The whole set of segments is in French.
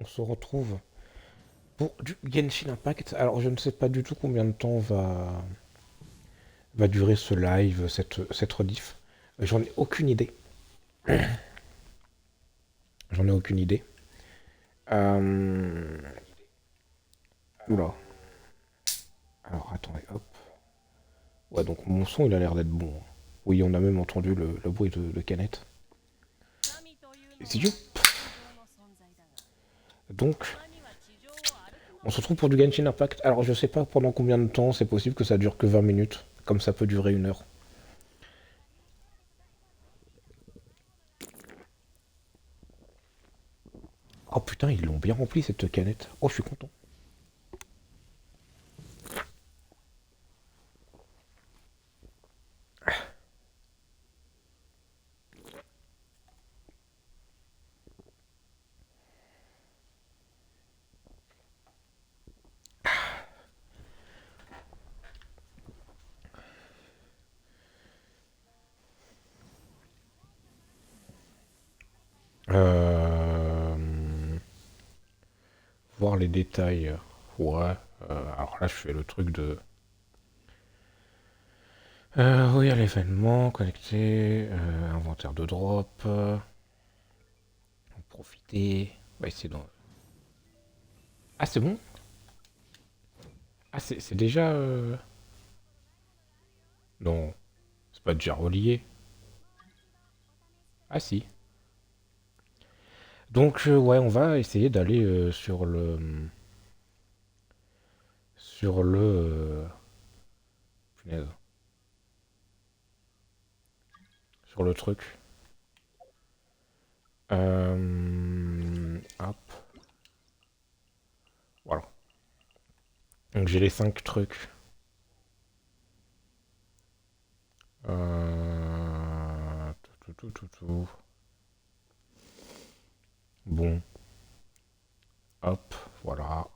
On se retrouve pour du Genshin Impact. Alors, je ne sais pas du tout combien de temps va durer ce live, cette rediff. J'en ai aucune idée. J'en ai aucune idée. Euh... Oula. Alors, attendez, hop. Ouais, donc mon son, il a l'air d'être bon. Oui, on a même entendu le bruit de canette. Youp. Donc, on se retrouve pour du Genshin Impact. Alors, je sais pas pendant combien de temps, c'est possible que ça dure que 20 minutes. Comme ça peut durer 1 heure. Oh putain, ils l'ont bien rempli cette canette. Oh, je suis content. Voir les détails. Ouais. Alors là, je fais le truc de. Oui, à l'événement, connecté, inventaire de drop. Profiter. On va essayer d'en. Ah, c'est bon. Ah, c'est déjà. Non, c'est pas déjà relié. Ah, si. Donc, ouais, on va essayer d'aller sur le. Sur le. Punaise. Sur le truc. Hop. Voilà. Donc, j'ai les 5 trucs. Tout. Bon, hop, voilà.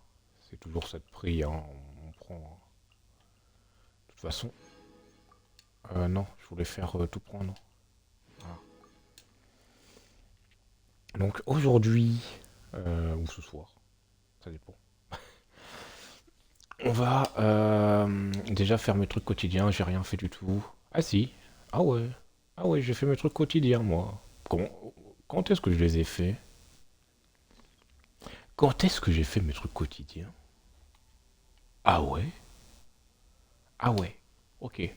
C'est toujours cette prix, hein. On prend. De toute façon. Non, je voulais faire tout prendre. Voilà. Donc aujourd'hui, ou ce soir, ça dépend. On va déjà faire mes trucs quotidiens, j'ai rien fait du tout. Ah si, ah ouais, ah ouais, j'ai fait mes trucs quotidiens moi. Comment, quand est-ce que je les ai faits? Quand est-ce que j'ai fait mes trucs quotidiens? Ah ouais, ah ouais, ok.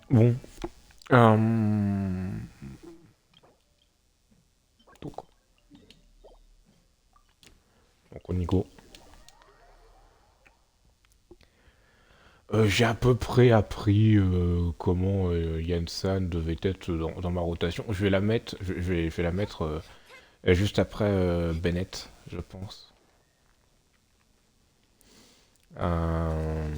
Bon, donc, donc on y go. J'ai à peu près appris comment Yansan devait être dans ma rotation. Je vais la mettre, je vais la mettre juste après Bennett, je pense. Euh,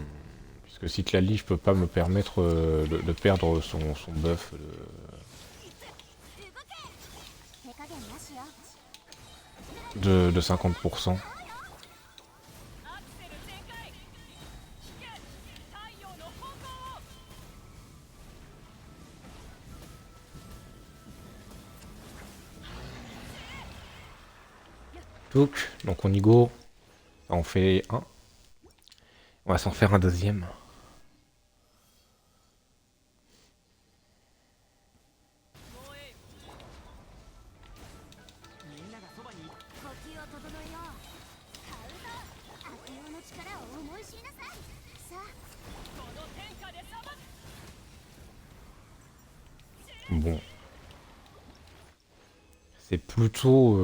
Puisque si Tlali, je peux pas me permettre de perdre son buff de 50%. Donc on y go. On fait un. On va s'en faire un deuxième. Bon, c'est plutôt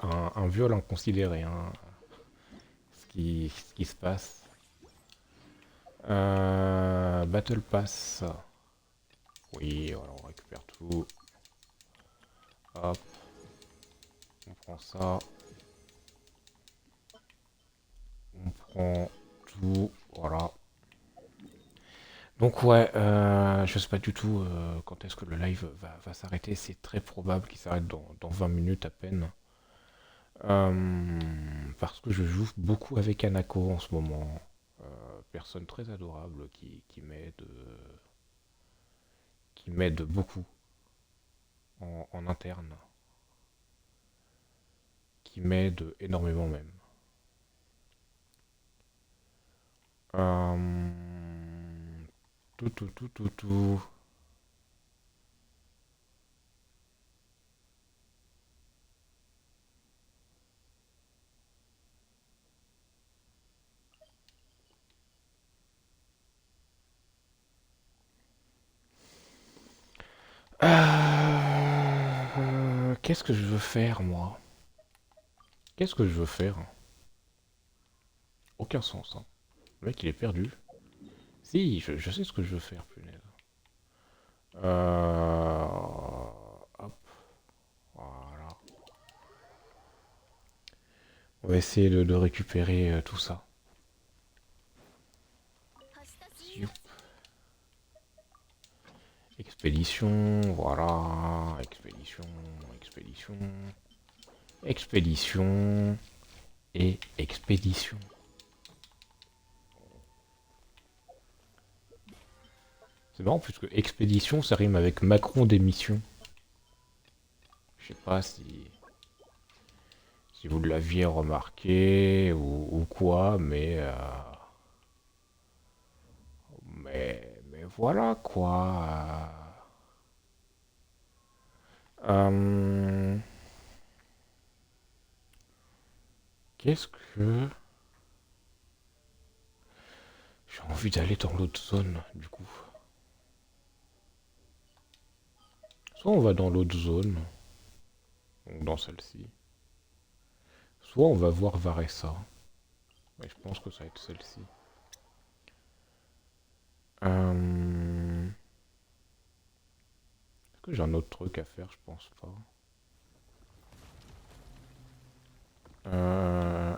un viol inconsidéré, hein, ce qui se passe. Battle Pass. Oui, voilà, on récupère tout. Hop, on prend ça. On prend tout. Voilà. Donc ouais, je sais pas du tout quand est-ce que le live va s'arrêter. C'est très probable qu'il s'arrête dans 20 minutes à peine. Parce que je joue beaucoup avec Anako en ce moment. Personne très adorable qui m'aide beaucoup en interne. qui m'aide énormément même. Euh, Tout, tout, tout, tout, tout. Qu'est-ce que je veux faire, moi? Qu'est-ce que je veux faire? Aucun sens, hein. Le mec, il est perdu. Si, je sais ce que je veux faire, punaise. Hop, voilà. On va essayer de récupérer tout ça. Zioup. Expédition, voilà. Expédition, expédition, expédition et expédition. C'est marrant puisque expédition ça rime avec Macron d'émission. Je sais pas si vous l'aviez remarqué ou quoi, mais voilà quoi. Euh, Qu'est-ce que j'ai envie d'aller dans l'autre zone du coup. Soit on va dans l'autre zone, donc dans celle-ci. Soit on va voir Varessa. Mais je pense que ça va être celle-ci. Est-ce que j'ai un autre truc à faire? Je pense pas.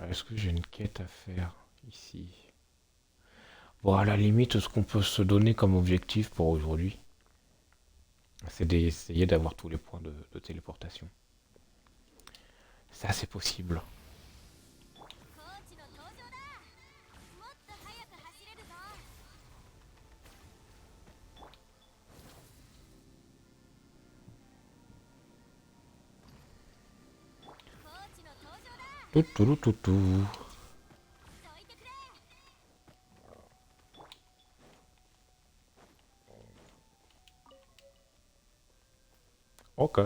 Est-ce que j'ai une quête à faire ici? Bon, à la limite, ce qu'on peut se donner comme objectif pour aujourd'hui, c'est d'essayer d'avoir tous les points de téléportation. Ça, c'est possible. Tout, tout, tout, tout. Ok.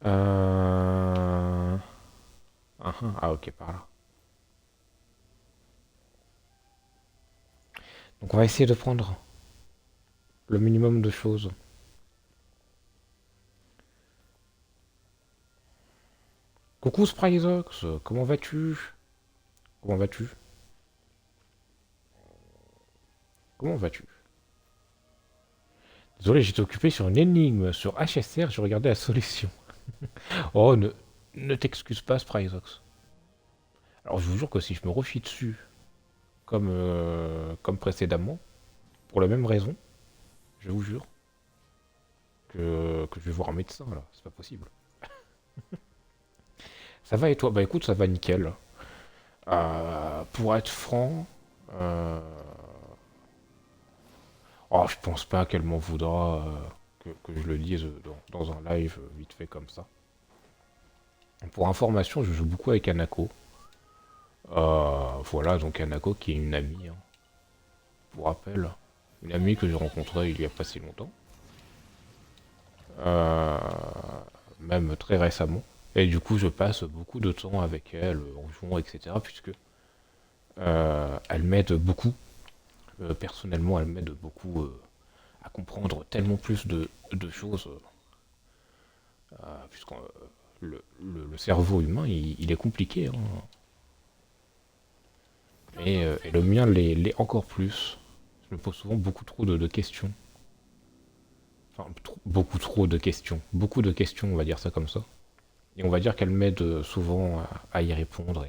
Euh... Ah, ok, par là. Donc on va essayer de prendre le minimum de choses. Coucou Spryzox, comment vas-tu? Comment vas-tu? Comment vas-tu? Désolé, j'étais occupé sur une énigme sur HSR, je regardais la solution. Oh, ne t'excuse pas, Spryzox. Alors, je vous jure que si je me refie dessus, comme précédemment, pour la même raison, je vous jure, que je vais voir un médecin, là. C'est pas possible. Ça va et toi? Bah écoute, ça va nickel. Pour être franc, euh, oh, je pense pas qu'elle m'en voudra que je le dise dans un live vite fait comme ça. Pour information, je joue beaucoup avec Anako. Voilà, donc Anako qui est une amie, hein, pour rappel. Une amie que j'ai rencontrée il y a pas si longtemps. Euh, Même très récemment. Et du coup, je passe beaucoup de temps avec elle, en jouant, etc. Puisque elle m'aide beaucoup. Personnellement, elle m'aide beaucoup à comprendre tellement plus de choses. Puisque le cerveau humain, il est compliqué, hein. Et le mien l'est encore plus. Je me pose souvent beaucoup trop de questions. Enfin, beaucoup trop de questions. Beaucoup de questions, on va dire ça comme ça. Et on va dire qu'elle m'aide souvent à y répondre.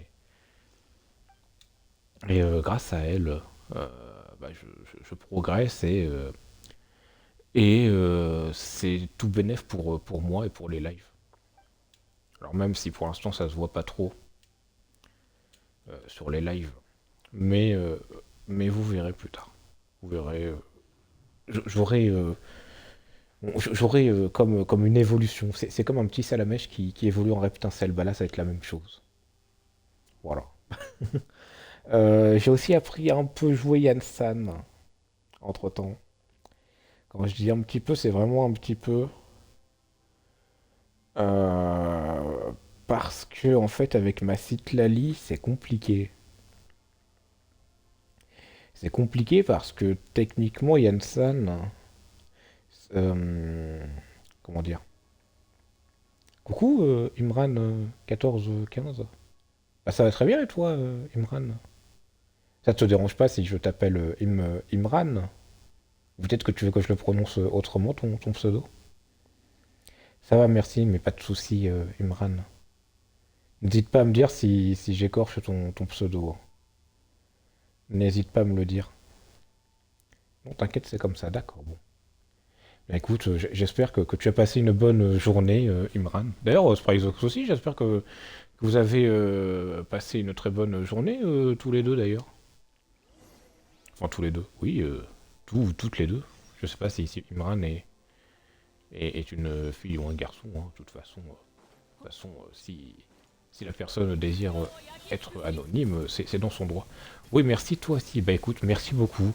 Et grâce à elle, euh, bah, je progresse et c'est tout bénef pour moi et pour les lives. Alors même si pour l'instant ça se voit pas trop sur les lives, mais, euh, mais vous verrez plus tard. Vous verrez. J'aurai Bon, j'aurais comme une évolution. C'est comme un petit salamèche qui évolue en reptincelle. Bah là, ça va être la même chose. Voilà. J'ai aussi appris à un peu jouer Yansan entre-temps. Quand je dis un petit peu, c'est vraiment un petit peu. Euh, Parce que, en fait, avec ma Citlali, c'est compliqué. C'est compliqué parce que techniquement, Yansan. euh, Comment dire? Coucou, Imran 14-15. Bah, ça va très bien et toi, Imran? Ça te dérange pas si je t'appelle Imran? Ou peut-être que tu veux que je le prononce autrement, ton pseudo? Ça va, merci, mais pas de souci, Imran. N'hésite pas à me dire si j'écorche ton pseudo. N'hésite pas à me le dire. Non, t'inquiète, c'est comme ça, d'accord, bon. Bah, écoute, j'espère que tu as passé une bonne journée, Imran. D'ailleurs, Spryzox aussi, j'espère que vous avez passé une très bonne journée, tous les deux d'ailleurs. Enfin, tous les deux, oui, toutes les deux. Je sais pas si Imran est une fille ou un garçon, hein. De toute façon, si la personne désire être anonyme, c'est dans son droit. Oui, merci toi aussi. Bah écoute, merci beaucoup.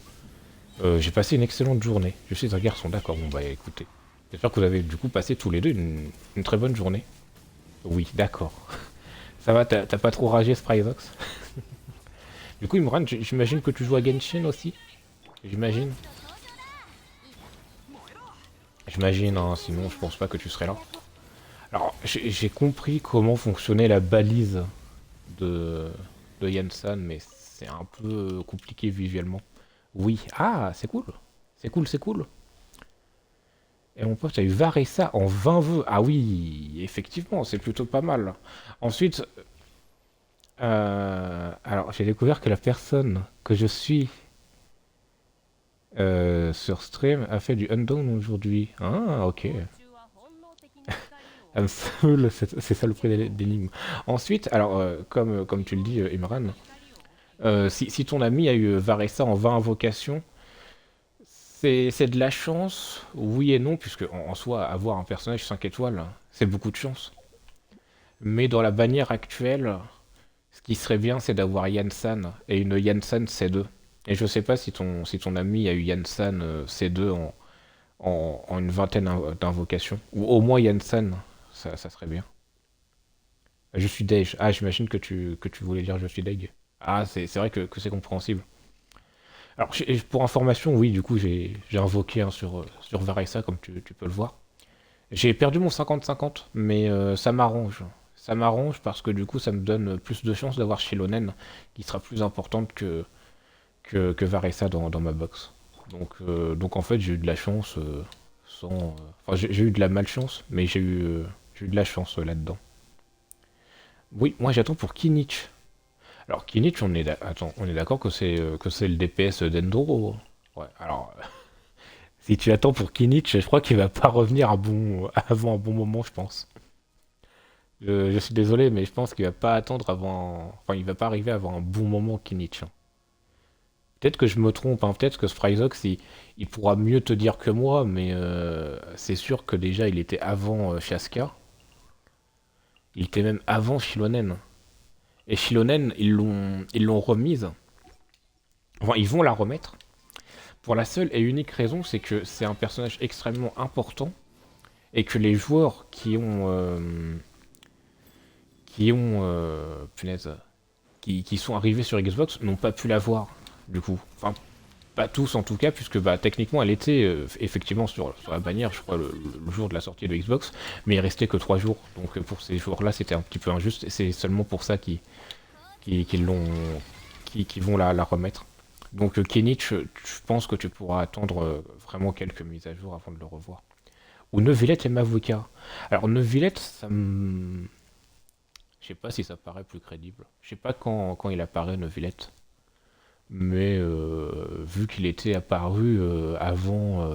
J'ai passé une excellente journée. Je suis un garçon, d'accord. Bon bah écoutez. J'espère que vous avez du coup passé tous les deux une très bonne journée. Oui, d'accord. Ça va, t'as pas trop ragé, Spryvox? Du coup, Imran, j'imagine que tu joues à Genshin aussi? J'imagine. J'imagine, hein, sinon je pense pas que tu serais là. Alors, j'ai compris comment fonctionnait la balise de, de Yansan, mais c'est un peu compliqué visuellement. Oui, ah, c'est cool. C'est cool, c'est cool. Et mon pote a eu Varessa en 20 vœux. Ah oui, effectivement, c'est plutôt pas mal. Ensuite, alors j'ai découvert que la personne que je suis sur stream a fait du Undown aujourd'hui. Ah, ok. Un seul, c'est ça le prix d'énigme. Ensuite, alors, comme tu le dis, Imran, si ton ami a eu Varessa en 20 invocations, c'est de la chance, oui et non, puisque en soi, avoir un personnage 5 étoiles, c'est beaucoup de chance. Mais dans la bannière actuelle, ce qui serait bien, c'est d'avoir Yansan, et une Yansan C2. Et je sais pas si ton ami a eu Yansan C2 en une vingtaine d'invocations, ou au moins Yansan, ça serait bien. Je suis deg. Ah, j'imagine que tu voulais dire je suis deg. Ah, c'est vrai que c'est compréhensible. Alors, pour information, oui, du coup, j'ai invoqué hein, sur Varesa, comme tu peux le voir. J'ai perdu mon 50-50, mais ça m'arrange. Ça m'arrange parce que du coup, ça me donne plus de chances d'avoir Shilonen, qui sera plus importante que Varesa dans ma box. Donc en fait, j'ai eu de la chance enfin, j'ai eu de la malchance, mais j'ai eu de la chance là-dedans. Oui, moi j'attends pour Kinich. Alors Kinich, attends, on est d'accord que c'est le DPS d'Endoro. Ouais, alors si tu attends pour Kinich, je crois qu'il va pas revenir avant un bon moment, je pense. Je suis désolé, mais je pense qu'il va pas attendre avant. Enfin, il va pas arriver avant un bon moment, Kinich, hein. Peut-être que je me trompe, hein, peut-être que Spryzox, il pourra mieux te dire que moi, mais c'est sûr que déjà il était avant Shaska, il était même avant Shilonen. Et Shilonen, ils l'ont remise. Enfin, ils vont la remettre. Pour la seule et unique raison, c'est que c'est un personnage extrêmement important et que les joueurs punaise, qui sont arrivés sur Xbox n'ont pas pu la voir, du coup. Enfin, pas tous en tout cas, puisque bah, techniquement elle était effectivement sur la bannière, je crois, le jour de la sortie de Xbox, mais il restait que 3 jours. Donc pour ces jours-là, c'était un petit peu injuste, et c'est seulement pour ça qu'ils l'ont, qui vont la remettre. Donc Kenich, je pense que tu pourras attendre vraiment quelques mises à jour avant de le revoir. Ou Neuvillette et Mavuka. Alors Neuvillette, je sais pas si ça paraît plus crédible. Je sais pas quand il apparaît Neuvillette. Mais vu qu'il était apparu avant,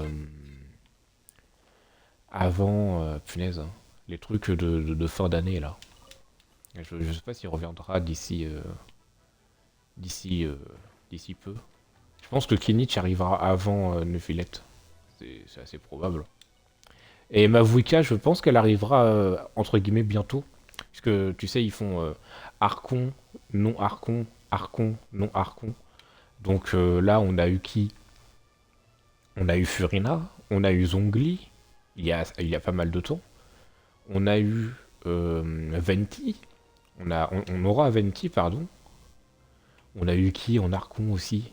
punaise, hein, les trucs de fin d'année là. Je sais pas s'il reviendra d'ici, euh, d'ici peu. Je pense que Kinich arrivera avant Neuvillette. C'est assez probable. Et Mavuika, je pense qu'elle arrivera entre guillemets bientôt. Puisque tu sais, ils font Archon, non Archon, Archon, non Archon. Donc là, on a eu qui? On a eu Furina, on a eu Zhongli, il y a pas mal de temps. On a eu Venti, on aura Venti, pardon. On a eu qui en Archon aussi?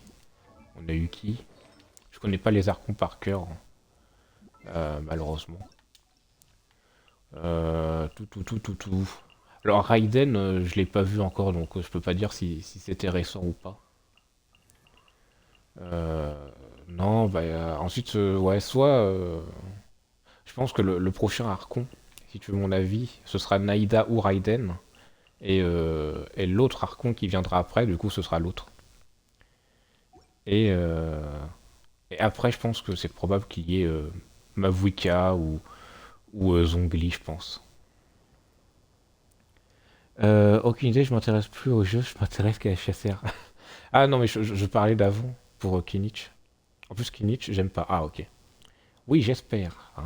On a eu qui? Je connais pas les Archons par cœur, malheureusement. Tout. Alors Raiden, je l'ai pas vu encore, donc je peux pas dire si c'était récent ou pas. Euh, non, bah ensuite, ouais, soit je pense que le prochain Archon, si tu veux mon avis, ce sera Naïda ou Raiden, et l'autre Archon qui viendra après, du coup, ce sera l'autre. Et, euh, et après, je pense que c'est probable qu'il y ait Mavuika ou Zhongli, je pense. Aucune idée, je m'intéresse plus au jeu, je m'intéresse qu'à FSR. Ah non, mais je parlais d'avant pour Kinich. En plus, Kinich, j'aime pas. Ah, ok. Oui, j'espère. Ah.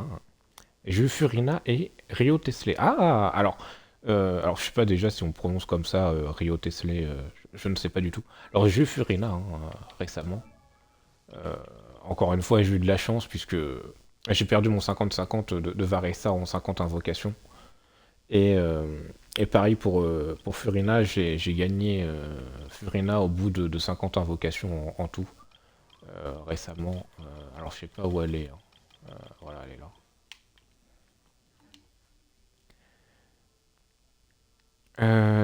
J'ai eu Furina et Rio Tesley. Ah, alors je sais pas déjà si on prononce comme ça Rio Tesley, je ne sais pas du tout. Alors j'ai eu Furina récemment. Euh, Encore une fois, j'ai eu de la chance puisque j'ai perdu mon 50-50 de Varessa en 50 invocations. Et, euh, et pareil pour Furina, j'ai gagné Furina au bout de 50 invocations en tout récemment. Alors je sais pas où elle est, hein. Voilà, elle est là.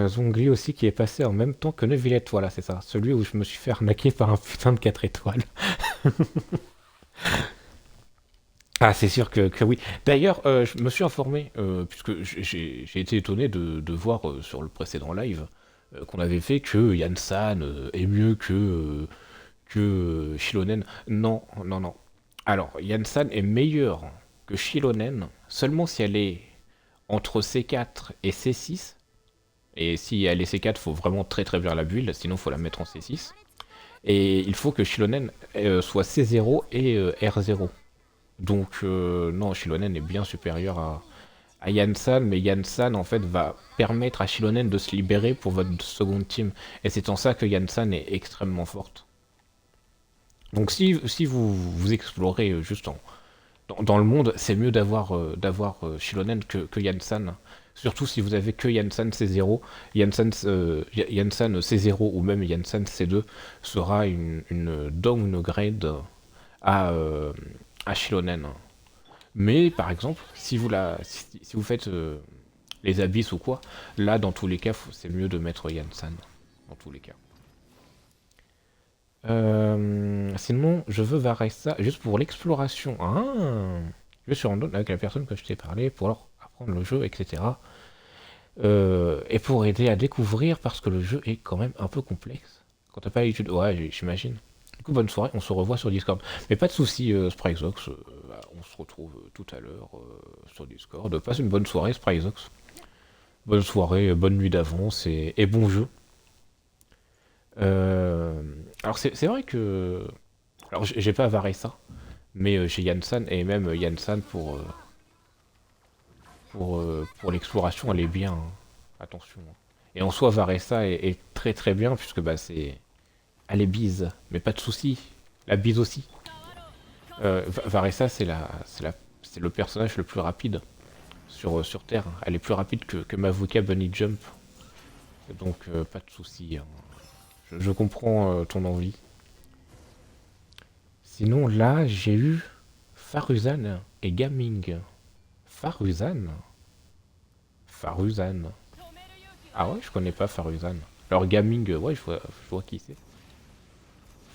Zongli aussi qui est passé en même temps que Neuvillette, voilà, c'est ça. Celui où je me suis fait arnaquer par un putain de 4 étoiles. Ah, c'est sûr que oui. D'ailleurs, je me suis informé, puisque j'ai été étonné de voir sur le précédent live qu'on avait fait que Yansan est mieux que Shilonen. Non, non, non. Alors, Yansan est meilleure que Shilonen seulement si elle est entre C4 et C6. Et si elle est C4, faut vraiment très très bien la build, sinon faut la mettre en C6. Et il faut que Shilonen soit C0 et R0. Donc non, Shilonen est bien supérieur à Yansan, mais Yansan en fait va permettre à Shilonen de se libérer pour votre seconde team. Et c'est en ça que Yansan est extrêmement forte. Donc si vous explorez juste dans le monde, c'est mieux d'avoir Shilonen que Yansan. Surtout si vous avez que Yansan C0, Yansan C0 ou même Yansan C2 sera une downgrade à, euh, à Shilonen. Mais par exemple, si vous faites les abysses ou quoi, là dans tous les cas, c'est mieux de mettre Yansan. Dans tous les cas. Sinon, je veux Varessa juste pour l'exploration. Ah, je suis en donne avec la personne que je t'ai parlé pour leur apprendre le jeu, etc. Et pour aider à découvrir parce que le jeu est quand même un peu complexe. Quand t'as pas l'habitude, ouais, j'imagine. Du coup, bonne soirée, on se revoit sur Discord. Mais pas de soucis, Spryzox, bah, on se retrouve tout à l'heure sur Discord. Passe une bonne soirée, Spryzox. Bonne soirée, bonne nuit d'avance et bon jeu. Alors c'est vrai que... Alors j'ai pas avaré ça, mais j'ai Yansan et même Yansan pour l'exploration, elle est bien, hein. Attention, hein. Et en soi, Varessa est très très bien puisque bah c'est... Elle est bise, mais pas de souci. La bise aussi. Varessa c'est le personnage le plus rapide sur Terre. Elle est plus rapide que Mavuka Bunny Jump. Donc pas de souci, hein. Je comprends ton envie. Sinon, là, j'ai eu Faruzan et Gaming. Faruzan? Faruzan. Ah ouais, je connais pas Faruzan. Alors Gaming, ouais, je vois qui c'est.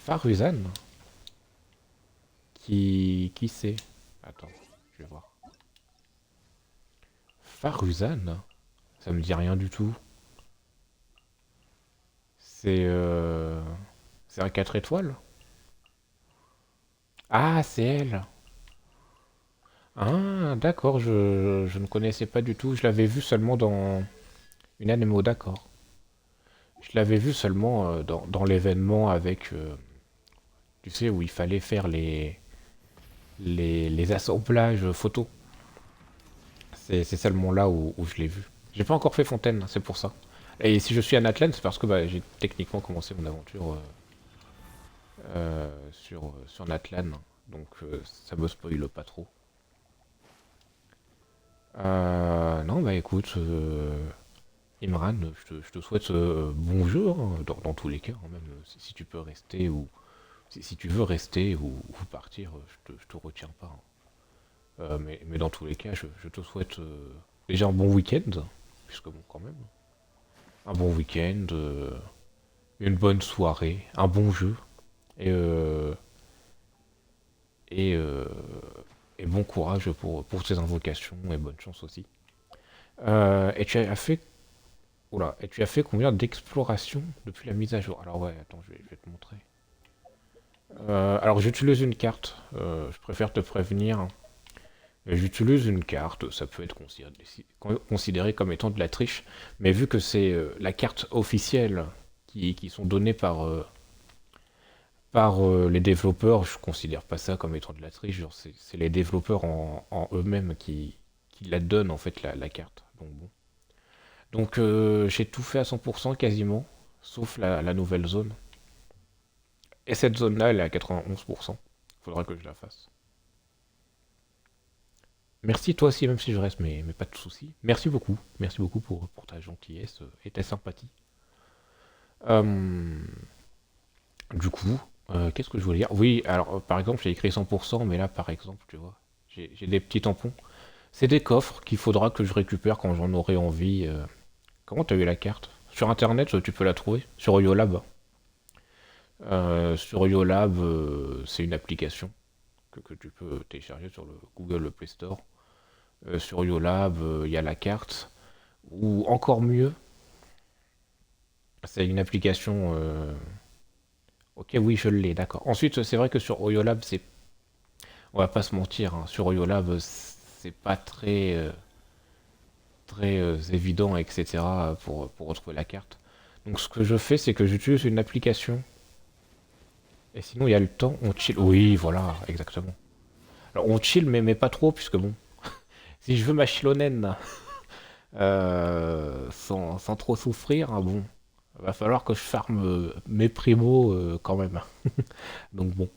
Faruzan? Qui c'est? Attends, je vais voir. Faruzan? Ça me dit rien du tout. C'est c'est un 4 étoiles? Ah, c'est elle. Ah, d'accord, je ne connaissais pas du tout. Je l'avais vu seulement dans une anemo, d'accord. Je l'avais vu seulement dans l'événement avec, tu sais, où il fallait faire les assemblages photos. C'est seulement là où je l'ai vu. J'ai pas encore fait Fontaine, c'est pour ça. Et si je suis à Natlan, c'est parce que bah, j'ai techniquement commencé mon aventure sur Natlan. Donc ça me spoile pas trop. Non, bah écoute, Imran, je te souhaite bon jeu, hein, dans tous les cas, hein, même si tu peux rester ou si tu veux rester ou partir, je te retiens pas, hein. Mais dans tous les cas, je te souhaite déjà un bon week-end, puisque bon, quand même, un bon week-end, une bonne soirée, un bon jeu, et, euh, et, euh, et bon courage pour tes invocations, et bonne chance aussi. Et tu as fait, oula, et tu as fait combien d'explorations depuis la mise à jour? Alors ouais, attends, je vais te montrer. Alors j'utilise une carte, je préfère te prévenir. J'utilise une carte, ça peut être considéré comme étant de la triche, mais vu que c'est la carte officielle qui sont données par les développeurs, je considère pas ça comme étant de la triche, genre c'est les développeurs en eux-mêmes qui la donnent en fait la carte. Donc bon. Donc j'ai tout fait à 100% quasiment, sauf la nouvelle zone. Et cette zone-là, elle est à 91%. Faudra que je la fasse. Merci toi aussi, même si je reste, mais pas de soucis. Merci beaucoup. Merci beaucoup pour ta gentillesse et ta sympathie. Euh, du coup, qu'est-ce que je voulais dire? Oui, alors par exemple, j'ai écrit 100%, mais là, par exemple, tu vois, j'ai des petits tampons. C'est des coffres qu'il faudra que je récupère quand j'en aurai envie. Comment t'as eu la carte? Sur internet, tu peux la trouver. Sur Yolab. Sur Yolab, c'est une application que tu peux télécharger sur le Google Play Store. Sur Yolab, il y a la carte. Ou encore mieux, c'est une application. Ok, oui, je l'ai, d'accord. Ensuite, c'est vrai que sur Oyolab, c'est. On va pas se mentir, hein, sur Oyolab, c'est pas très évident, etc. pour retrouver la carte. Donc, ce que je fais, c'est que j'utilise une application. Et sinon, il y a le temps, on chill. Oui, voilà, exactement. Alors, on chill, mais pas trop, puisque bon. Si je veux ma Shilonen sans trop souffrir, hein, bon. Va falloir que je farme mes primos quand même. Donc bon.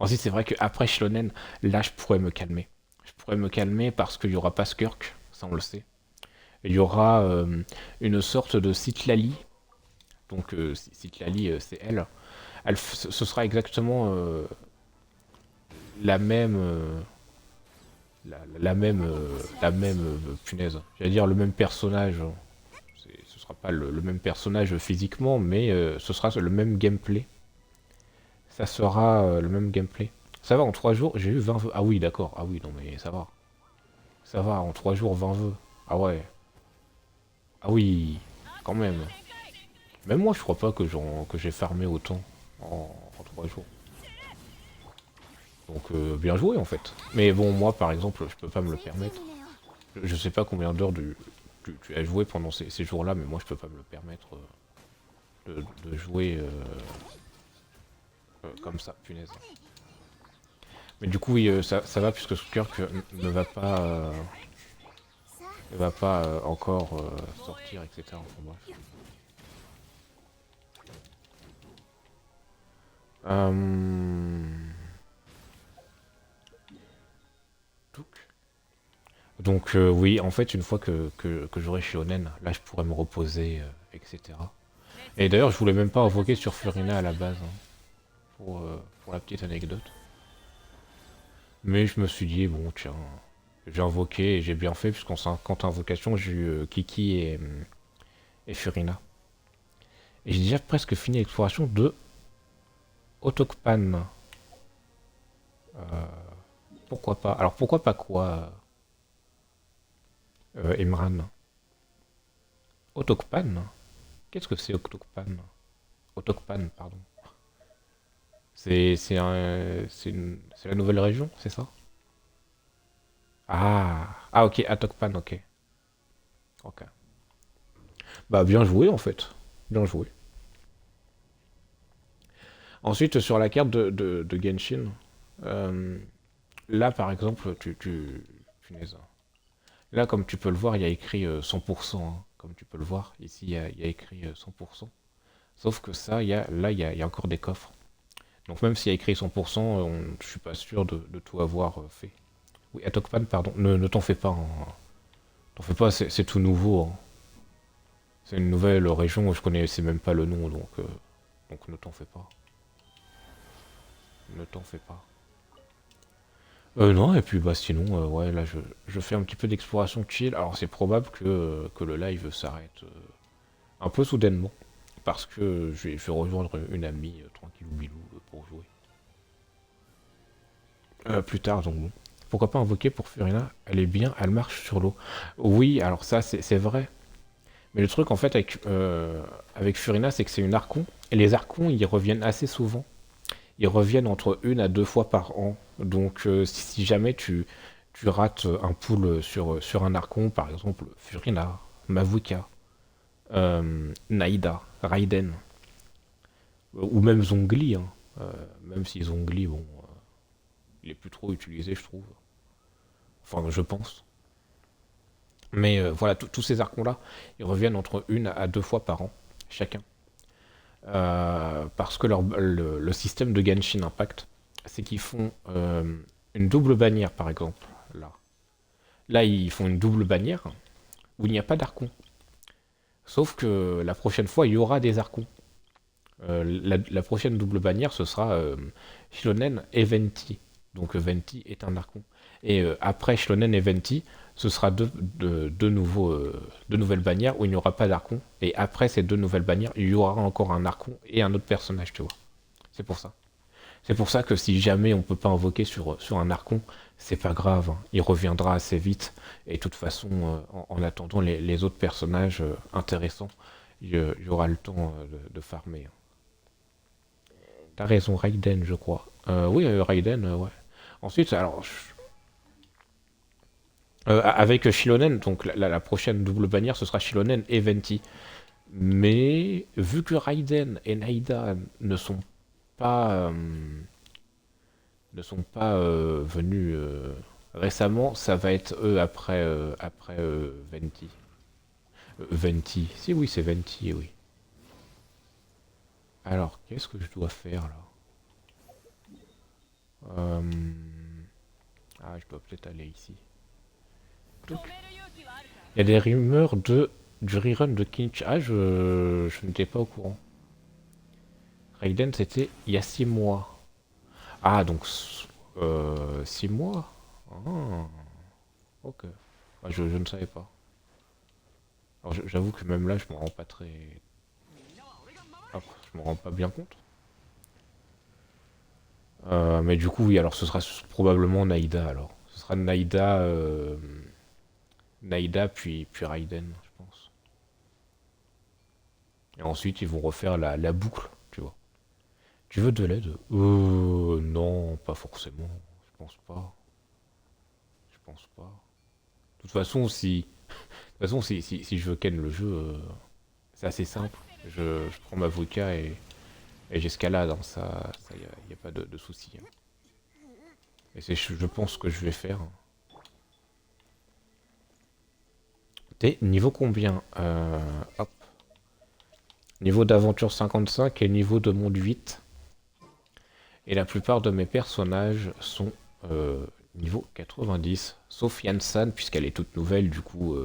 Ensuite, c'est vrai qu'après Shilonen, là, je pourrais me calmer. Je pourrais me calmer parce qu'il n'y aura pas Skirk, ça on le sait. Il y aura une sorte de Citlali. Donc, Citlali, c'est elle. Ce sera exactement la même. Punaise. J'allais dire le même personnage. Ce sera pas le même personnage physiquement, mais ce sera le même gameplay. Ça sera le même gameplay. Ça va, en 3 jours, j'ai eu 20 vœux. Ah oui, d'accord. Ah oui, non, mais ça va. Ça va, en 3 jours, 20 vœux. Ah ouais. Ah oui, quand même. Même moi, je crois pas que j'ai farmé autant en 3 jours. Donc, bien joué, en fait. Mais bon, moi, par exemple, je peux pas me le permettre. Je sais pas combien d'heures tu as joué pendant ces jours-là, mais moi, je peux pas me le permettre de jouer comme ça, punaise. Mais du coup, oui, ça va, puisque Skirk ne va pas encore sortir, etc. Enfin, bref. Euh, Donc oui, en fait, une fois que j'aurai Shionen, là je pourrais me reposer, etc. Et d'ailleurs, je voulais même pas invoquer sur Furina à la base, hein, pour la petite anecdote. Mais je me suis dit, bon, tiens, j'ai invoqué et j'ai bien fait, puisqu'en 50 invocations, j'ai eu Kiki et Furina. Et j'ai déjà presque fini l'exploration de Otokpan. Euh, Pourquoi pas? Alors pourquoi pas quoi, Imran? Otokpan? Qu'est-ce que c'est Otokpan? Otokpan, pardon. C'est la nouvelle région, c'est ça? Ah, ok, Atokpan, ok. Ok. Bah, bien joué, en fait. Bien joué. Ensuite, sur la carte de Genshin, euh, là, par exemple, punaise. Là, comme tu peux le voir, il y a écrit 100%, hein. Comme tu peux le voir, ici, il y a écrit 100%. Sauf que ça, il y a encore des coffres. Donc même s'il y a écrit 100%, je suis pas sûr de tout avoir fait. Oui, Atokpan, pardon, ne t'en fais pas, hein. T'en fais pas, c'est tout nouveau, hein. C'est une nouvelle région, je connaissais même pas le nom, donc ne t'en fais pas. Ne t'en fais pas. Non, et puis bah sinon, ouais, là je fais un petit peu d'exploration chill. Alors c'est probable que le live s'arrête un peu soudainement. Parce que je vais rejoindre une amie, tranquille ou bilou, pour jouer. Plus tard, donc bon. Pourquoi pas invoquer pour Furina? Elle est bien, elle marche sur l'eau. Oui, alors ça c'est vrai. Mais le truc en fait avec Furina, c'est que c'est une archon. Et les archons, ils reviennent assez souvent. Ils reviennent entre une à deux fois par an. Donc si jamais tu rates un pool sur un archon, par exemple Furina, Mavuka, Naïda, Raiden, ou même Zongli, hein. Même si Zongli, bon, il est plus trop utilisé, je trouve. Enfin, je pense. Mais voilà, tous ces archons-là, ils reviennent entre une à deux fois par an, chacun. Parce que le système de Genshin Impact, c'est qu'ils font une double bannière, par exemple. Là. Là, ils font une double bannière où il n'y a pas d'archon. Sauf que la prochaine fois, il y aura des archons. La prochaine double bannière, ce sera Shilonen et Venti. Donc Venti est un archon. Et après Shilonen et Venti, ce sera deux nouvelles bannières où il n'y aura pas d'archon. Et après ces deux nouvelles bannières, il y aura encore un archon et un autre personnage, tu vois. C'est pour ça. C'est pour ça que si jamais on peut pas invoquer sur un archon, c'est pas grave, hein. Il reviendra assez vite. Et de toute façon, en attendant les autres personnages intéressants, il y aura le temps de farmer, hein. T'as raison, Raiden, je crois. Oui, Raiden, ouais. Ensuite, alors, avec Shilonen, donc la prochaine double bannière, ce sera Shilonen et Venti. Mais vu que Raiden et Naida pas, euh, ne sont pas venus récemment, ça va être eux après Venti. Venti. Si oui, c'est Venti, oui. Alors, qu'est-ce que je dois faire là? Euh, Ah, je dois peut-être aller ici. Touc. Il y a des rumeurs du rerun de Kinch. Ah, je n'étais pas au courant. Raiden, c'était il y a 6 mois. Ah, donc 6 mois. Ah, ok. Ah, je ne savais pas. Alors j'avoue que même là, je me rends pas très. Ah, je me rends pas bien compte. Mais du coup, oui, alors ce sera probablement Naïda alors. Ce sera Naïda puis Raiden, je pense. Et ensuite, ils vont refaire la boucle, tu vois. Tu veux de l'aide? Non, pas forcément. Je pense pas. Je pense pas. De toute façon, si je veux ken le jeu, c'est assez simple. Je prends ma vodka et j'escalade, hein. Ça y a pas de souci, hein. Et c'est, je pense, ce que je vais faire. T'es niveau combien? Hop. Niveau d'aventure 55 et niveau de monde 8. Et la plupart de mes personnages sont niveau 90. Sauf Yansan, puisqu'elle est toute nouvelle, du coup,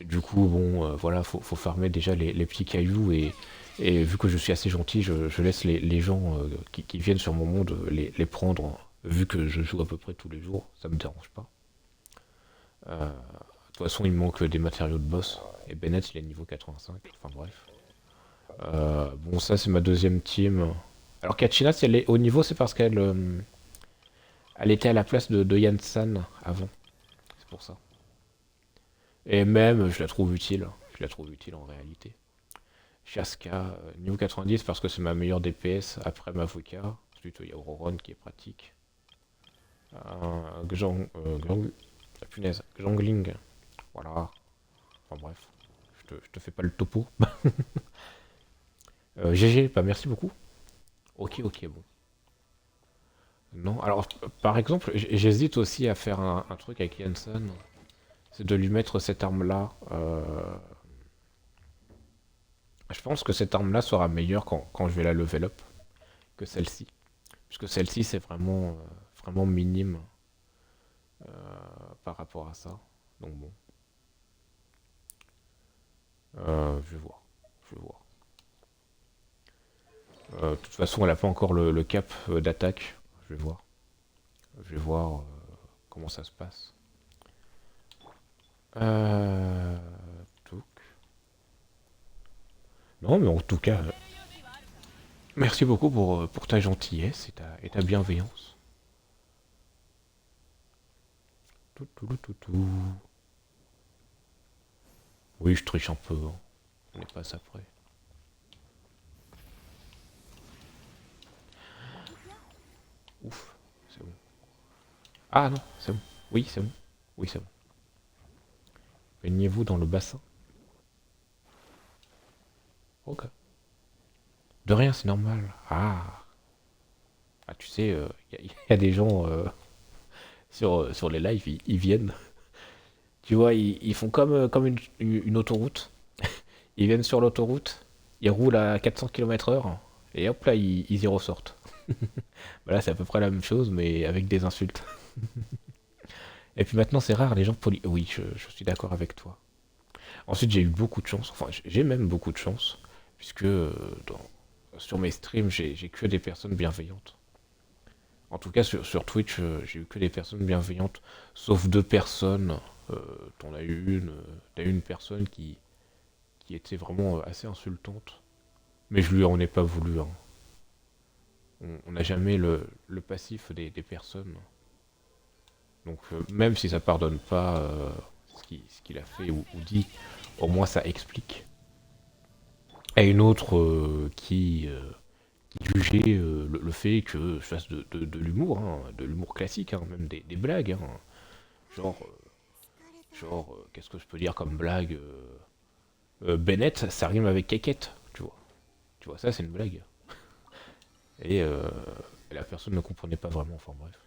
bon, voilà, faut farmer déjà les petits cailloux. Et vu que je suis assez gentil, je laisse les gens qui viennent sur mon monde les prendre, hein. Vu que je joue à peu près tous les jours, ça me dérange pas. De toute façon, il me manque des matériaux de boss. Et Bennett, il est niveau 85. Enfin bref. Bon, ça, c'est ma deuxième team. Alors, Kachina, si elle est au niveau, c'est parce qu'elle était à la place de Yansan avant. C'est pour ça. Et même, je la trouve utile. Je la trouve utile en réalité. Shaska, niveau 90 parce que c'est ma meilleure DPS après Mavuka. Ensuite, il y a Auroron qui est pratique. La punaise, Jongling. Voilà. Enfin bref, je te fais pas le topo. GG, bah merci beaucoup. Ok, ok, bon. Non, alors par exemple, j'hésite aussi à faire un truc avec Yansan. c'est de lui mettre cette arme-là. Je pense que cette arme-là sera meilleure quand je vais la level up que celle-ci. Puisque celle-ci, c'est vraiment minime par rapport à ça. Donc bon, je vais voir. Je vais voir. De toute façon, elle n'a pas encore le cap d'attaque. Je vais voir. Je vais voir comment ça se passe. Euh... touc. Non, mais en tout cas, merci beaucoup pour ta gentillesse et ta bienveillance. Tout, tout, tout, tout, tout. Oui, je triche un peu, hein. On n'est pas ça près. Ouf, c'est bon. Ah non, c'est bon. Oui, c'est bon. Oui, c'est bon. Baignez-vous dans le bassin. Ok. De rien, c'est normal. Ah, tu sais, y a des gens sur les lives, ils viennent. Tu vois, ils font comme une autoroute. Ils viennent sur l'autoroute, ils roulent à 400 km/h, et hop là, ils y ressortent. Voilà, c'est à peu près la même chose, mais avec des insultes. Et puis maintenant, c'est rare, les gens polis. Oui, je suis d'accord avec toi. Ensuite, j'ai eu beaucoup de chance, enfin, j'ai même beaucoup de chance, puisque sur mes streams, j'ai que des personnes bienveillantes. En tout cas, sur Twitch, j'ai eu que des personnes bienveillantes, sauf deux personnes. Euh, T'en as eu une, t'as eu une personne qui était vraiment assez insultante, mais je lui en ai pas voulu, hein. On n'a jamais le passif des personnes. Donc même si ça pardonne pas ce qu'il a fait ou dit, au moins ça explique. Et une autre qui jugeait le fait que je fasse de l'humour, hein, de l'humour classique, hein, même des blagues. Hein. Genre, qu'est-ce que je peux dire comme blague Bennett, ça rime avec caquette, tu vois. Tu vois, ça c'est une blague. Et la personne ne comprenait pas vraiment, enfin bref.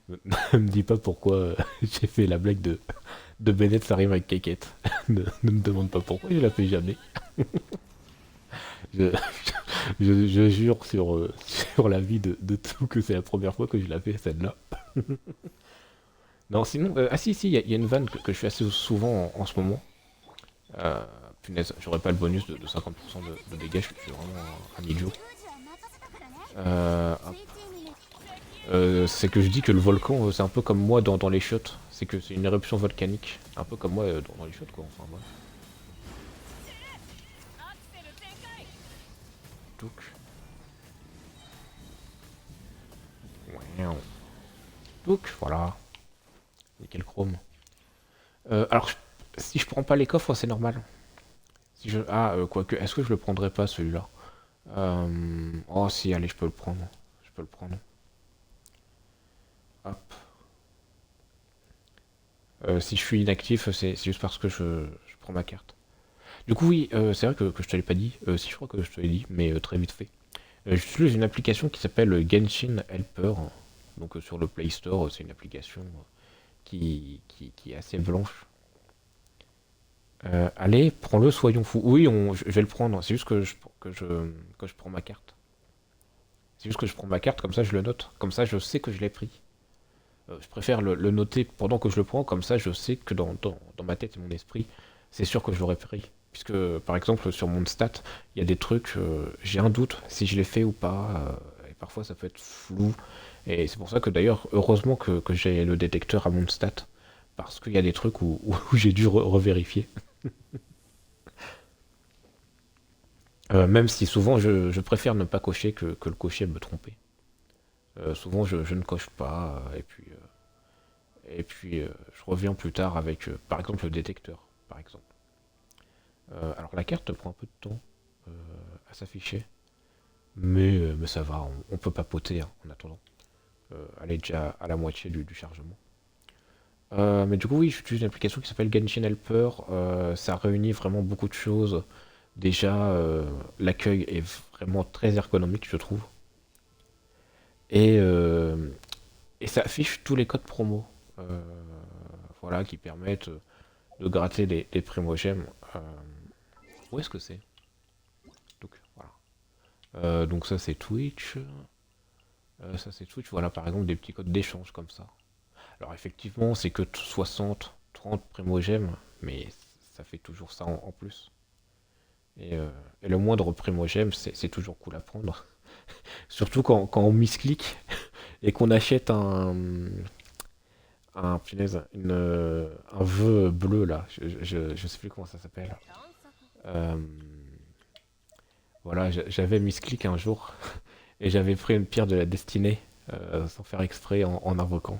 Ne me dis pas pourquoi j'ai fait la blague de Bennett, ça rime avec caquette. Ne me demande pas pourquoi, je la fais jamais. Je, je jure sur la vie de tout que c'est la première fois que je la fais, celle-là. Non, sinon, ah si, il y a une vanne que je fais assez souvent en ce moment. Euh, Punaise, j'aurais pas le bonus de 50% de dégâts, je suis vraiment un idiot. Hop. C'est que je dis que le volcan, c'est un peu comme moi dans les chiottes. C'est que c'est une éruption volcanique. Un peu comme moi dans les chiottes, quoi. Enfin, bref. Touc. Ouin. Touc, voilà. Nickel chrome. Alors, si je prends pas les coffres, c'est normal. Si je... Ah, quoique, est-ce que je le prendrais pas celui-là? Oh, si, allez, je peux le prendre. Je peux le prendre. Hop. Si je suis inactif, c'est juste parce que je prends ma carte. Du coup, oui, c'est vrai que je te l'ai pas dit. Si, je crois que je te l'ai dit, mais très vite fait. J'utilise une application qui s'appelle Genshin Helper. Donc sur le Play Store, c'est une application qui est assez blanche. Allez, prends-le, soyons fous. Oui, je vais le prendre. C'est juste que je prends ma carte. C'est juste que je prends ma carte, comme ça je le note. Comme ça je sais que je l'ai pris. Je préfère le noter pendant que je le prends, comme ça je sais que dans ma tête et mon esprit, c'est sûr que je l'aurais pris. Puisque par exemple sur mon stat, il y a des trucs, j'ai un doute si je l'ai fait ou pas. Et parfois ça peut être flou. Et c'est pour ça que d'ailleurs, heureusement que j'ai le détecteur à mon stat. Parce qu'il y a des trucs où j'ai dû revérifier. Même si souvent je préfère ne pas cocher que le cocher me tromper. Souvent je ne coche pas, et puis je reviens plus tard avec par exemple le détecteur, par exemple. Alors la carte prend un peu de temps euh, à s'afficher, mais ça va, on peut papoter hein, en attendant. Elle est déjà à la moitié du chargement. Mais du coup oui, j'utilise une application qui s'appelle Genshin Helper, ça réunit vraiment beaucoup de choses. Déjà, l'accueil est vraiment très ergonomique, je trouve. Et, euh, et ça affiche tous les codes promo. euh, voilà, qui permettent de gratter les primogèmes. Où est-ce que c'est? Donc, voilà. Donc ça c'est Twitch. Ça c'est Twitch, voilà par exemple des petits codes d'échange comme ça. Alors effectivement c'est que 60, 30 primogèmes, mais ça fait toujours ça en plus. Et le moindre primogème c'est toujours cool à prendre. Surtout quand on misclick et qu'on achète punaise, un vœu bleu là, je sais plus comment ça s'appelle. Euh, voilà, j'avais misclick un jour et j'avais pris une pierre de la destinée sans faire exprès en invoquant.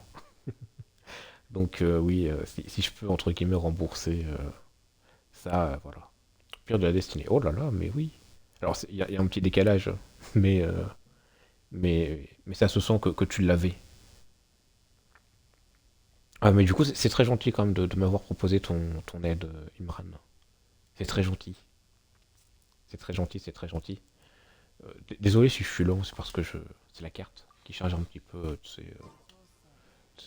Donc oui, si je peux entre guillemets rembourser ça, voilà. Pierre de la destinée. Oh là là, mais oui. Alors il y a un petit décalage, mais mais ça se sent que tu l'avais. Ah mais du coup c'est très gentil quand même de m'avoir proposé ton aide, Imran. C'est très gentil. C'est très gentil, c'est très gentil. Désolé si je suis lent, c'est parce que c'est la carte qui charge un petit peu.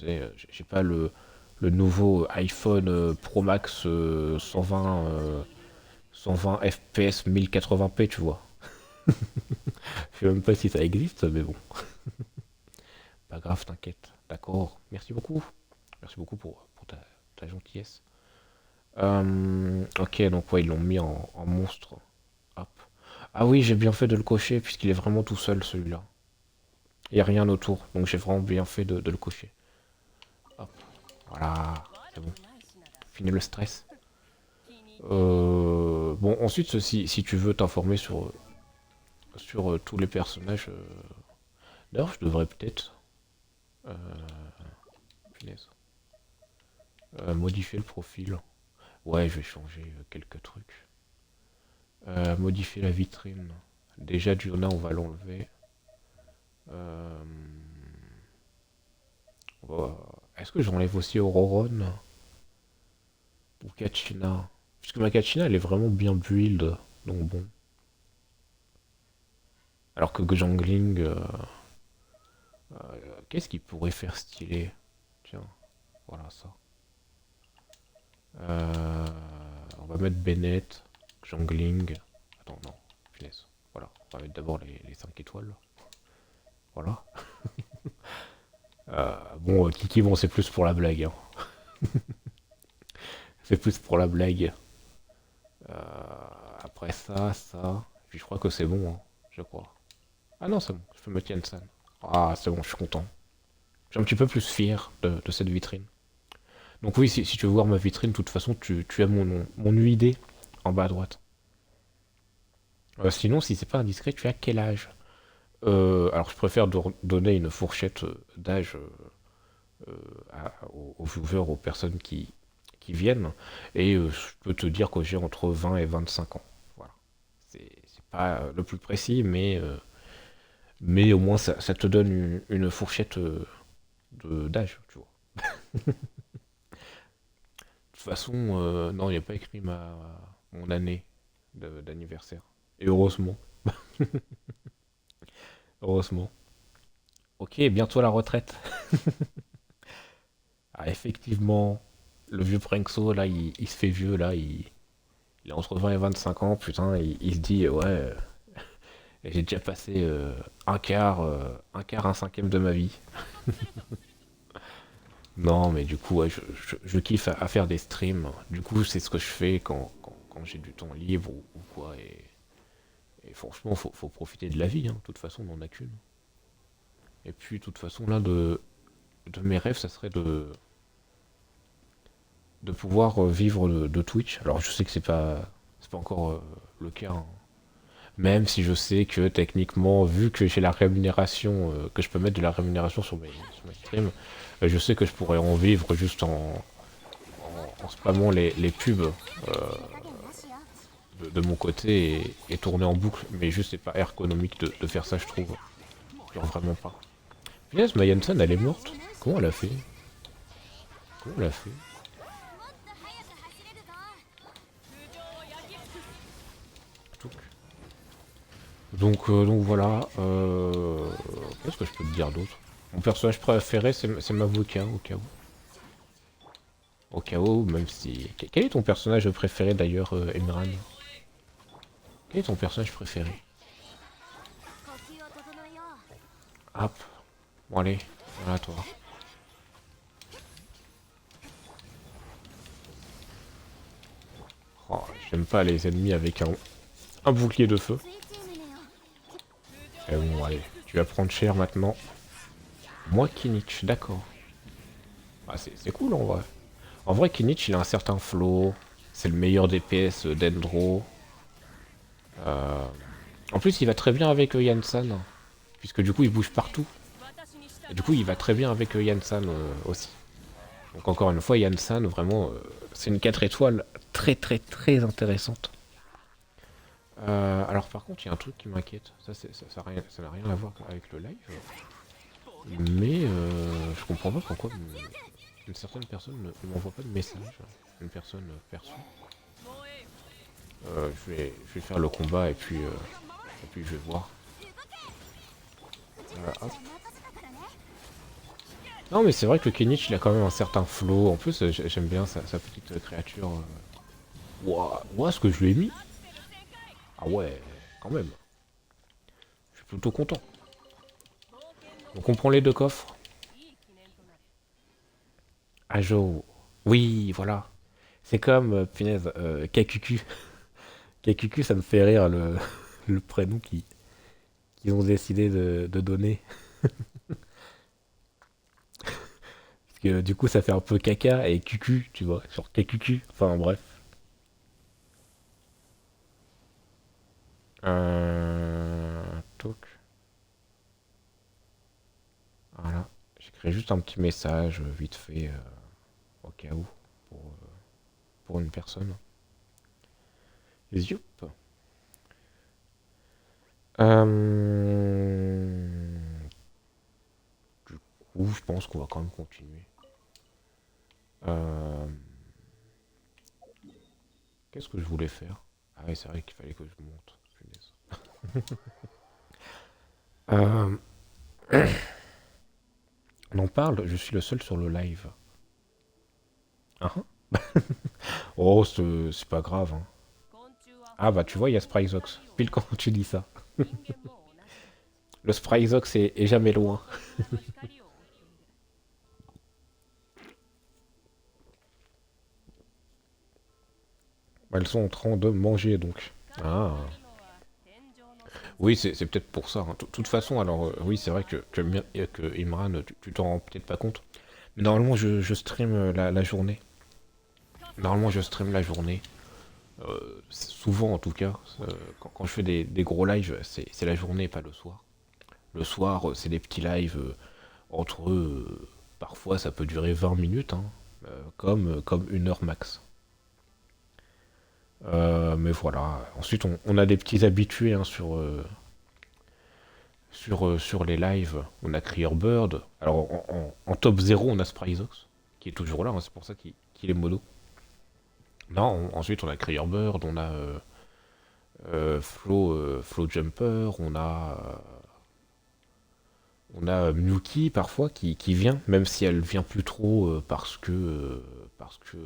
J'ai pas le nouveau iPhone Pro Max 120 FPS 1080p, tu vois. Je sais même pas si ça existe, mais bon, pas grave, t'inquiète. D'accord, merci beaucoup. Merci beaucoup pour ta gentillesse. Ok, donc ouais, ils l'ont mis en monstre. Hop. Ah oui, j'ai bien fait de le cocher, puisqu'il est vraiment tout seul, celui-là. Il n'y a rien autour, donc j'ai vraiment bien fait de le cocher. Hop, voilà, c'est bon. Fini le stress. Bon, ensuite, si tu veux t'informer sur tous les personnages, d'ailleurs, je devrais peut-être euh, punaise, modifier le profil. Ouais, je vais changer quelques trucs. Modifier la vitrine. Déjà, Giona, on va l'enlever. Euh, Est-ce que j'enlève aussi Auroron ou Kachina? Puisque ma Kachina, elle est vraiment bien build. Donc bon. Alors que Jangling, qu'est-ce qu'il pourrait faire stylé? Tiens, voilà ça. Euh, on va mettre Bennett, Jangling. Attends, non, punaise. Voilà, on va mettre d'abord les 5 étoiles. Voilà. Bon, Kiki, bon, c'est plus pour la blague, hein. C'est plus pour la blague. Après ça. Puis je crois que c'est bon, hein, je crois. Ah non, c'est bon, je peux mettre Yansan. Ah, c'est bon, je suis content. Je suis un petit peu plus fier de cette vitrine. Donc oui, si tu veux voir ma vitrine, de toute façon, tu as mon UID en bas à droite. Sinon, si c'est pas indiscret, tu as quel âge? Alors, je préfère donner une fourchette d'âge aux viewers, aux personnes qui viennent. Et je peux te dire que j'ai entre 20 et 25 ans. Voilà. C'est pas le plus précis, mais au moins ça te donne une fourchette d'âge, tu vois. De toute façon, non, il n'y a pas écrit mon année d'anniversaire. Et heureusement. Heureusement. Ok, bientôt la retraite. Ah, effectivement, le vieux Pranxo, là, il se fait vieux, là, il a entre 20 et 25 ans, putain, il se dit, ouais, j'ai déjà passé un cinquième de ma vie. Non, mais du coup, ouais, je kiffe à faire des streams. Du coup, c'est ce que je fais quand j'ai du temps libre ou quoi. Et franchement, faut profiter de la vie, hein. De toute façon, on n'en a qu'une. Et puis, de toute façon, là, de mes rêves, ça serait de pouvoir vivre de Twitch. Alors, je sais que c'est pas encore le cas, hein. Même si je sais que techniquement, vu que j'ai la rémunération, que je peux mettre de la rémunération sur mes streams, je sais que je pourrais en vivre juste en spammant les pubs de mon côté et tourner en boucle. Mais juste, c'est pas ergonomique de faire ça, je trouve. Genre vraiment pas. Punaise, ma Yansan, elle est morte. Comment elle a fait? Comment elle a fait? Touc. Donc voilà. Qu'est-ce que je peux te dire d'autre? Mon personnage préféré, c'est Mavuka, au cas où. Au cas où, même si... Quel est ton personnage préféré d'ailleurs, Emran? Quel est ton personnage préféré? Hop. Bon allez, voilà toi. Oh, j'aime pas les ennemis avec un bouclier de feu. Et bon, allez, tu vas prendre cher maintenant. Moi, Kinich, d'accord. Ah, c'est cool en vrai. En vrai, Kinich, il a un certain flow. C'est le meilleur DPS d'Endro. Euh, En plus, il va très bien avec Yansan. Puisque du coup, il bouge partout. Et du coup, il va très bien avec Yansan aussi. Donc encore une fois, Yansan, vraiment, c'est une 4 étoiles très très très intéressante. Alors par contre, il y a un truc qui m'inquiète. Ça n'a rien à voir avec le live. Mais je comprends pas pourquoi une certaine personne ne m'envoie pas de message. Une personne perçue. Je vais faire le combat et puis je vais voir. Hop. Non mais c'est vrai que le Kenich il a quand même un certain flow. En plus j'aime bien sa petite créature. Ouah, ouah, ce que je lui ai mis. Ah ouais, quand même. Je suis plutôt content. Donc on prend les deux coffres. Ajo. Oui, voilà. C'est comme, punaise, Kakuku. Kakuku, ça me fait rire le prénom qu'ils ont décidé de donner. Parce que du coup, ça fait un peu caca et cucu, tu vois, genre Kakuku. Enfin bref. Toc. Voilà. J'écris juste un petit message vite fait au cas où pour, euh, pour une personne. Youp. Du coup, je pense qu'on va quand même continuer. Euh, Qu'est-ce que je voulais faire? Ah oui, c'est vrai qu'il fallait que je monte. Punaise. Euh, on en parle, je suis le seul sur le live. Hein? Oh, c'est pas grave. Hein. Ah bah tu vois, il y a Spryzox. Pile quand tu dis ça. Le Spryzox est jamais loin. Bah, elles sont en train de manger donc. Ah. Oui, c'est peut-être pour ça. Hein. De toute façon, alors oui, c'est vrai que Imran, tu t'en rends peut-être pas compte. Mais normalement, je stream la journée. Normalement, je stream la journée. Souvent, en tout cas, quand je fais des gros lives, c'est la journée, pas le soir. Le soir, c'est des petits lives entre eux. Parfois, ça peut durer 20 minutes, hein, comme une heure max. Mais voilà. Ensuite, on a des petits habitués hein, sur les lives. On a Bird. Alors, en top 0, on a Spryzox, qui est toujours là. Hein, c'est pour ça qu'il est modo. Non, ensuite, on a Bird, on a Flow Jumper, on a Miyuki parfois qui vient, même si elle vient plus trop parce que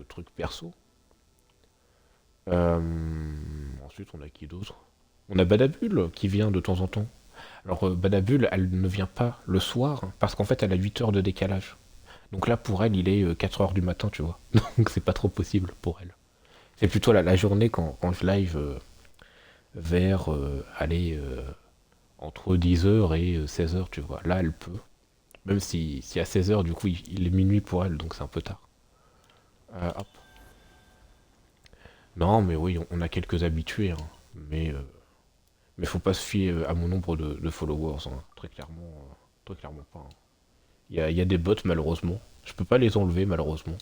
truc perso. Ensuite, on a qui d'autre? On a Badabul qui vient de temps en temps. Alors, Badabul, elle ne vient pas le soir hein, parce qu'en fait, elle a 8 heures de décalage. Donc là, pour elle, il est 4 heures du matin, tu vois. Donc, c'est pas trop possible pour elle. C'est plutôt la journée quand je live vers aller entre 10 heures et 16 heures, tu vois. Là, elle peut. Même si à 16 heures, du coup, il est minuit pour elle, donc c'est un peu tard. Hop. Non, mais oui, on a quelques habitués, hein. Mais faut pas se fier à mon nombre de followers, hein. Très clairement pas. Hein. Il y a des bots, malheureusement. Je peux pas les enlever, malheureusement.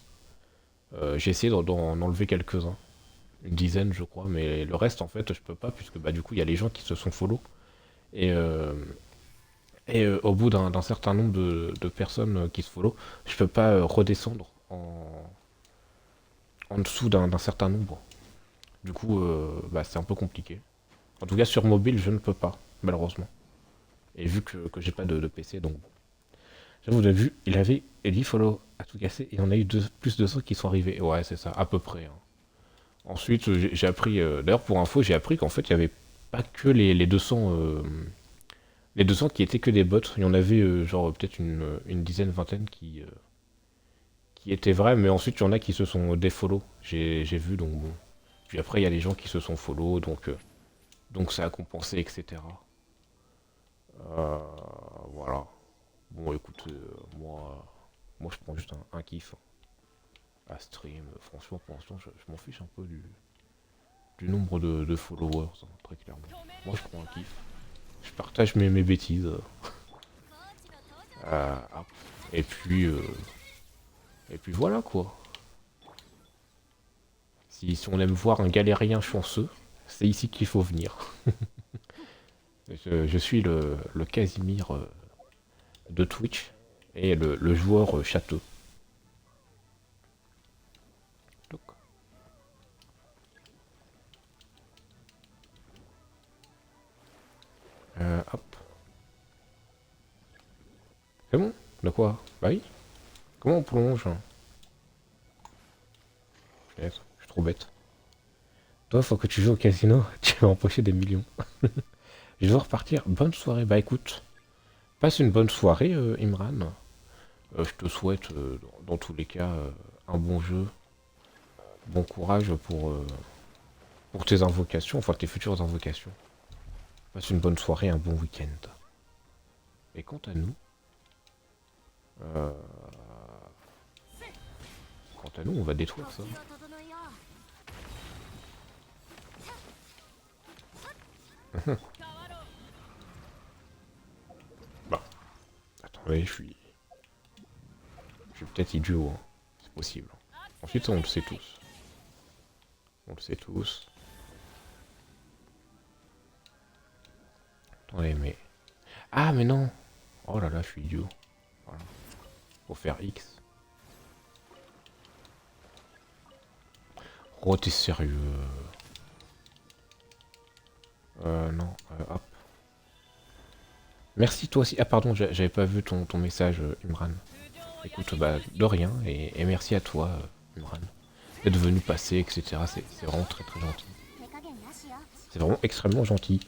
J'ai essayé d'en enlever quelques-uns. Une dizaine, je crois, mais le reste, en fait, je peux pas, puisque bah, du coup, il y a les gens qui se sont follow. Et, au bout d'un certain nombre de personnes qui se follow, je peux pas redescendre en dessous d'un certain nombre. Du coup, bah, c'est un peu compliqué. En tout cas, sur mobile, je ne peux pas, malheureusement. Et vu que j'ai pas de PC, donc bon. Vous avez vu, il avait 10 follow. À tout tout cassé. Et on a eu plus de 200 qui sont arrivés. Ouais, c'est ça, à peu près, hein. Ensuite, j'ai appris... D'ailleurs, pour info, j'ai appris qu'en fait, il n'y avait pas que les 200... les 200 qui étaient que des bots. Il y en avait, genre, peut-être une dizaine, vingtaine qui étaient vrais. Mais ensuite, il y en a qui se sont défollow. J'ai vu, donc bon. Puis après, il y a les gens qui se sont follow, donc ça a compensé, etc. Euh, voilà. Bon, écoute, moi je prends juste un kiff à stream. Franchement, pour l'instant, je m'en fiche un peu du nombre de followers, hein, très clairement. Moi, je prends un kiff. Je partage mes bêtises. Hop. Et puis, euh, et puis voilà quoi. Si on aime voir un galérien chanceux, c'est ici qu'il faut venir. Je suis le Casimir de Twitch et le joueur château. Donc, hop. C'est bon? De quoi? Bah oui. Comment on plonge, hein? Punaise, je suis trop bête. Toi, faut que tu joues au casino, tu vas empocher des millions. Je dois repartir. Bonne soirée. Bah écoute, passe une bonne soirée, Imran. Je te souhaite, dans tous les cas, un bon jeu. Bon courage pour tes invocations, enfin tes futures invocations. Passe une bonne soirée, un bon week-end. Et quant à nous, euh, on va détruire ça. Bah, attendez, je suis peut-être idiot, hein. C'est possible. Ensuite, on le sait tous. On le sait tous. Attendez, mais... Ah, mais non! Oh là là, je suis idiot. Voilà. Faut faire X. Oh, t'es sérieux? Non, hop. Merci toi aussi. Ah pardon, j'avais pas vu ton message, Imran. Écoute, bah, de rien, et merci à toi, Imran, d'être venu passer, etc. C'est vraiment très très gentil. C'est vraiment extrêmement gentil.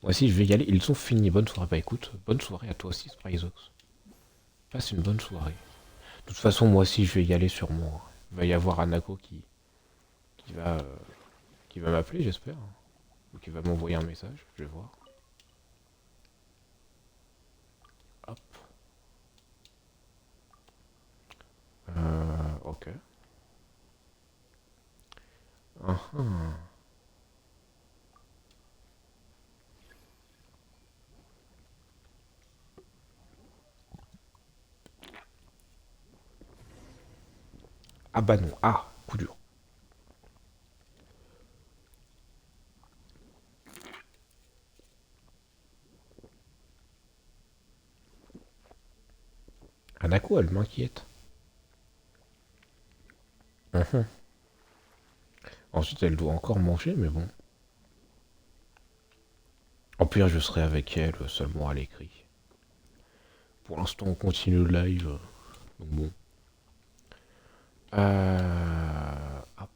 Moi aussi, je vais y aller. Ils ont fini. Bonne soirée. Bah écoute, bonne soirée à toi aussi, Spryzox. Passe une bonne soirée. De toute façon, moi aussi, je vais y aller sûrement. Il va y avoir Anako qui va, euh, qui va m'appeler, j'espère. Ou qui va m'envoyer un message. Je vais voir. Hop. Ok. Ah. Ah bah non. Ah, coup dur. Anako, elle m'inquiète. Mhm. Ensuite, elle doit encore manger, mais bon. En pire, je serai avec elle seulement à l'écrit. Pour l'instant, on continue le live. Donc bon. Hop.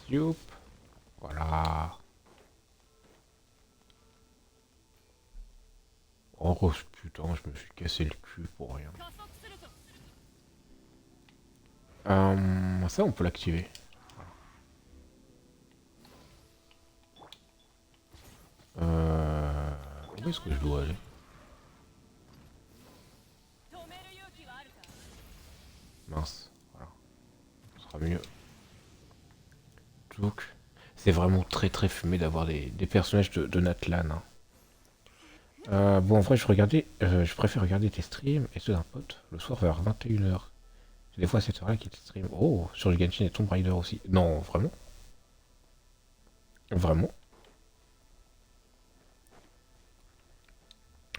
Youp. Voilà. Oh putain, je me suis cassé le cul pour rien. Ça, on peut l'activer. Où est-ce que je dois aller? Mince. Voilà. Ce sera mieux. Donc, c'est vraiment très très fumé d'avoir des personnages de Natlan, hein. Bon, en vrai, je préfère regarder tes streams et ceux d'un pote le soir vers 21h. C'est des fois à cette heure-là qu'il te stream. Oh, sur le Genshin et Tomb Raider aussi. Non, vraiment? Vraiment?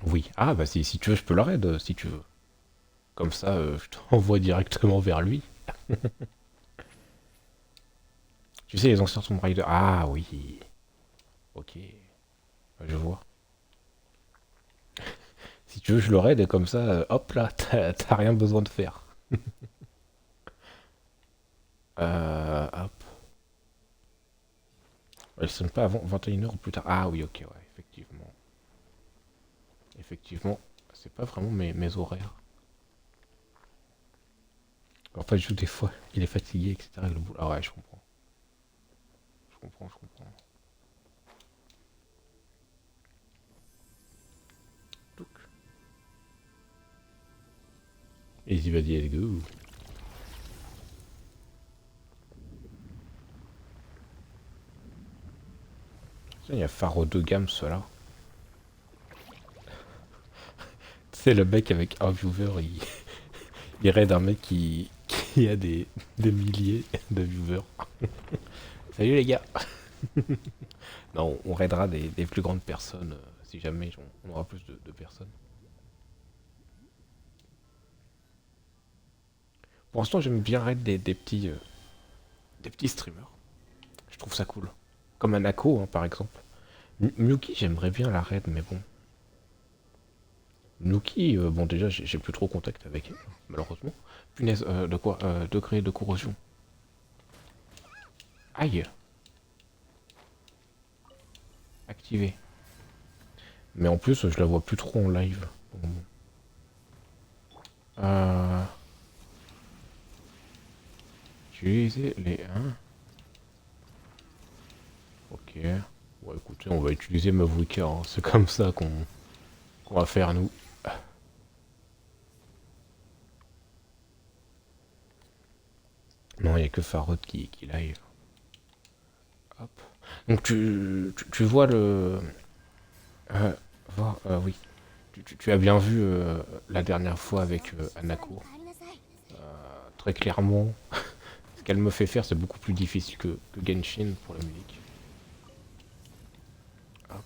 Oui. Ah, bah si tu veux, je peux le raid, si tu veux. Comme ça, je t'envoie directement vers lui. Tu sais, les anciens Tomb Raider. Ah oui. Ok, je vois. Si tu veux, je le raid et comme ça, hop là, t'as rien besoin de faire. Hop. Ouais, ça ne pas avant 21 heures ou plus tard. Ah oui, ok, ouais, effectivement. Effectivement, c'est pas vraiment mes horaires. En fait, je joue des fois, il est fatigué, etc. avec le boulot. Ah ouais, je comprends. Je comprends, je comprends. Touc. Easy buddy, let's go. Tiens, il y a Pharo de gamme, cela. C'est le mec avec un viewer, il raid un mec qui a des milliers de viewers. Salut les gars. Non, on raidera des plus grandes personnes si jamais on aura plus de personnes. Pour l'instant, j'aime bien raid des petits streamers. Je trouve ça cool. Comme Anako, hein, par exemple. Miyuki, j'aimerais bien la raid, mais bon. Miyuki, bon, déjà, j'ai plus trop contact avec elle, malheureusement. Punaise, de quoi degré de corrosion. Aïe, activé. Mais en plus, je la vois plus trop en live. Bon. Euh, utiliser les 1. Ok. Bon, écoutez, on va utiliser Mavuika, hein. C'est comme ça qu'on va faire, nous. Non, il n'y a que Farod qui live. Hop. Donc tu vois le... voir, oui. Tu as bien vu la dernière fois avec Anako. Très clairement, ce qu'elle me fait faire, c'est beaucoup plus difficile que Genshin pour la musique. Hop,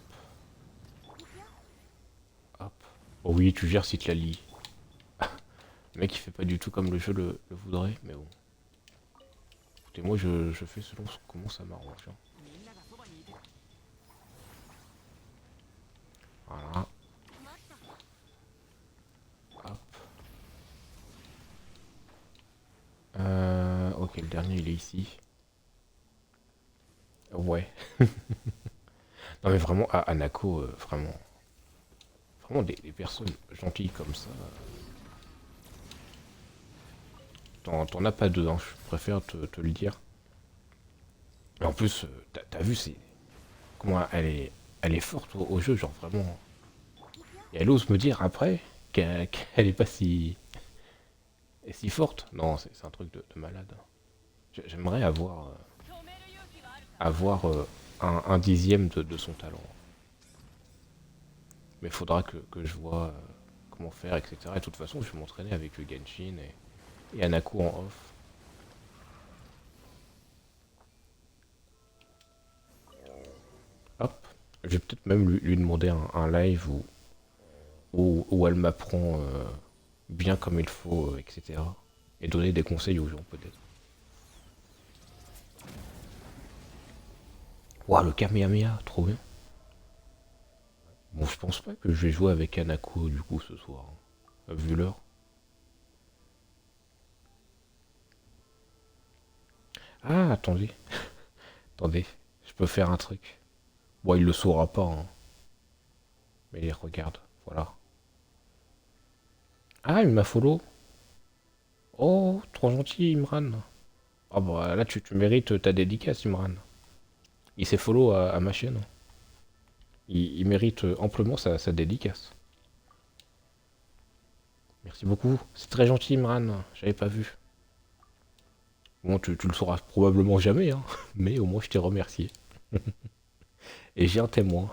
hop. Oh oui, tu gères si tu la lis. Le mec, il fait pas du tout comme le jeu le voudrait, mais bon. Écoutez, moi, je fais selon comment ça m'arrange, hein. Voilà. Hop. Ok, le dernier, il est ici. Ouais. Non, mais vraiment, Anako, vraiment. Vraiment, des personnes gentilles comme ça. T'en as pas deux, hein, je préfère te le dire. Mais en plus, t'as vu, c'est comment elle est forte au jeu, genre vraiment. Et elle ose me dire après qu'elle est pas si forte. Non, c'est un truc de malade. J'aimerais avoir un dixième de son talent. Mais il faudra que je vois comment faire, etc. Et de toute façon, je vais m'entraîner avec Genshin et Anako en off. Hop. Je vais peut-être même lui demander un live où elle m'apprend bien comme il faut, etc. Et donner des conseils aux gens peut-être. Ouah, le Kamehameha, trop bien. Bon, je pense pas que je vais jouer avec Anako du coup ce soir, hein, vu l'heure. Ah, attendez, attendez, je peux faire un truc. Bon, il le saura pas, hein, mais regarde, voilà. Ah, il m'a follow. Oh, trop gentil, Imran. Ah bah là, tu mérites ta dédicace, Imran. Il s'est follow à ma chaîne. Il mérite amplement sa dédicace. Merci beaucoup. C'est très gentil, Imran. J'avais pas vu. Bon, tu le sauras probablement jamais, hein. Mais au moins je t'ai remercié. Et j'ai un témoin.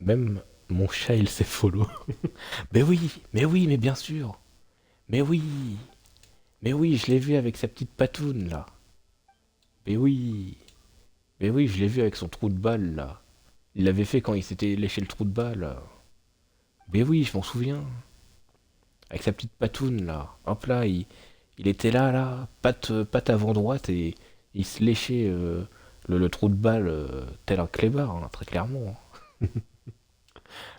Même mon chat, il s'est follow. Mais bien sûr. Mais oui, mais oui, je l'ai vu avec sa petite patoune, là. Mais oui, mais oui, je l'ai vu avec son trou de balle, là. Il l'avait fait quand il s'était léché le trou de balle, là. Mais oui, je m'en souviens. Avec sa petite patoune, là. Hop là, il était là, patte avant droite, et il se léchait Le trou de balle, tel un clébard, hein, très clairement.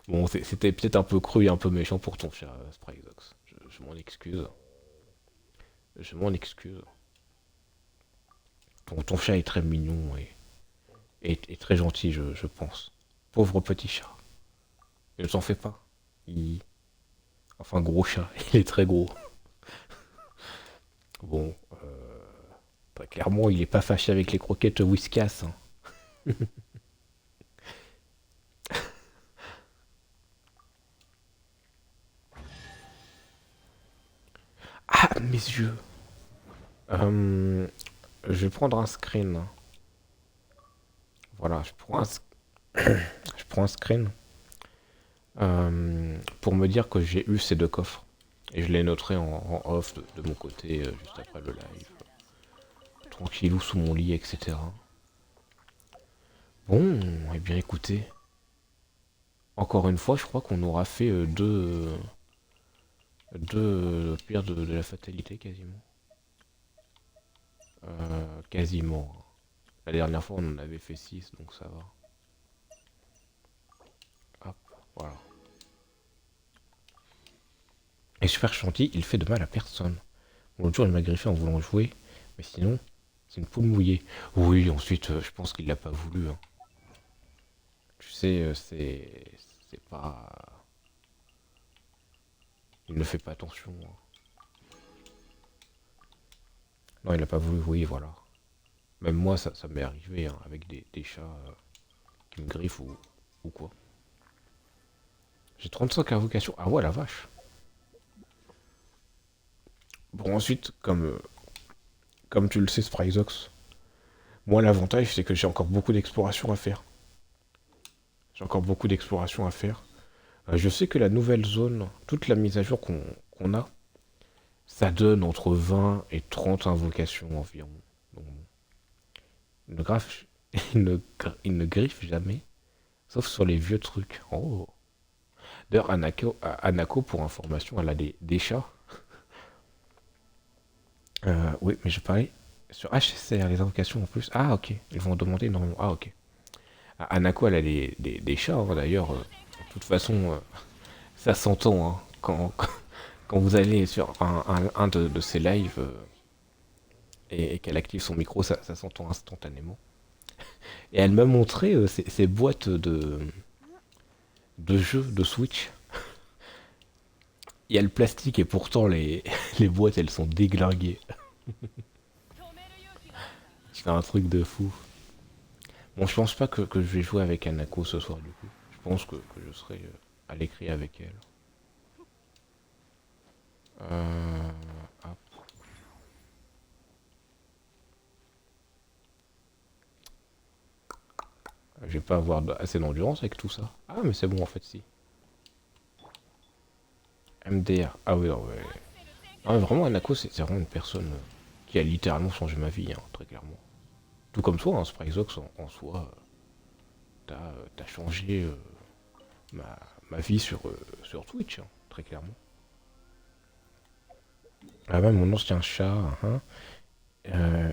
Bon, c'était peut-être un peu cru et un peu méchant pour ton chat, Sprayzox. Je m'en excuse. Je m'en excuse. Ton chat est très mignon et très gentil, je pense. Pauvre petit chat. Ne s'en fais pas. Il... Enfin, gros chat. Il est très gros. Bon, très clairement, il est pas fâché avec les croquettes Whiskas, hein. Ah, mes yeux. Euh, je vais prendre un screen. Voilà, je prends un screen pour me dire que j'ai eu ces deux coffres. Et je les noterai en off de mon côté, juste après le live. Tranquillou sous mon lit, etc. Bon, eh bien écoutez, encore une fois, je crois qu'on aura fait deux pierres de la fatalité quasiment. Quasiment. La dernière fois, on en avait fait 6 donc ça va. Hop, voilà. Et super gentil, il fait de mal à personne. Bon, l'autre jour, il m'a griffé en voulant jouer, mais sinon, c'est une poule mouillée. Oui, ensuite, je pense qu'il l'a pas voulu, hein. Tu sais, c'est pas... Il ne fait pas attention, hein. Non, il a pas voulu, oui, voilà. Même moi, ça m'est arrivé, hein, avec des chats qui me griffent ou quoi. J'ai 35 invocations. Ah ouais, la vache. Bon, ensuite, comme tu le sais, Spryzox, moi, l'avantage, c'est que j'ai encore beaucoup d'exploration à faire. J'ai encore beaucoup d'exploration à faire. Je sais que la nouvelle zone, toute la mise à jour qu'on a, ça donne entre 20 et 30 invocations environ. Donc, bon, il ne graffe, il ne griffe jamais, sauf sur les vieux trucs. Oh. D'ailleurs, Anako, pour information, elle a des chats. Oui, mais je parlais sur HCR, les invocations en plus. Ah, ok. Ils vont en demander énormément. Ah, ok. Anako, elle a des chats, hein, d'ailleurs. De toute façon, ça s'entend, hein, quand vous allez sur un de ces lives et qu'elle active son micro, ça s'entend instantanément. Et elle m'a montré ces boîtes de jeux de Switch. Il y a le plastique et pourtant les boîtes elles sont déglinguées. C'est un truc de fou. Bon, je pense pas que je vais jouer avec Anako ce soir du coup. Je pense que je serai à l'écrit avec elle. Euh, hop. Je vais pas avoir assez d'endurance avec tout ça. Ah, mais c'est bon en fait, si. MDR. Ah oui, non, ouais. Ah, mais vraiment, Anako, c'est vraiment une personne qui a littéralement changé ma vie, hein, très clairement. Tout comme toi, hein, Spryzox en soi, t'as changé ma, ma vie sur Twitch, hein, très clairement. Ah ouais, mon ancien chat, hein,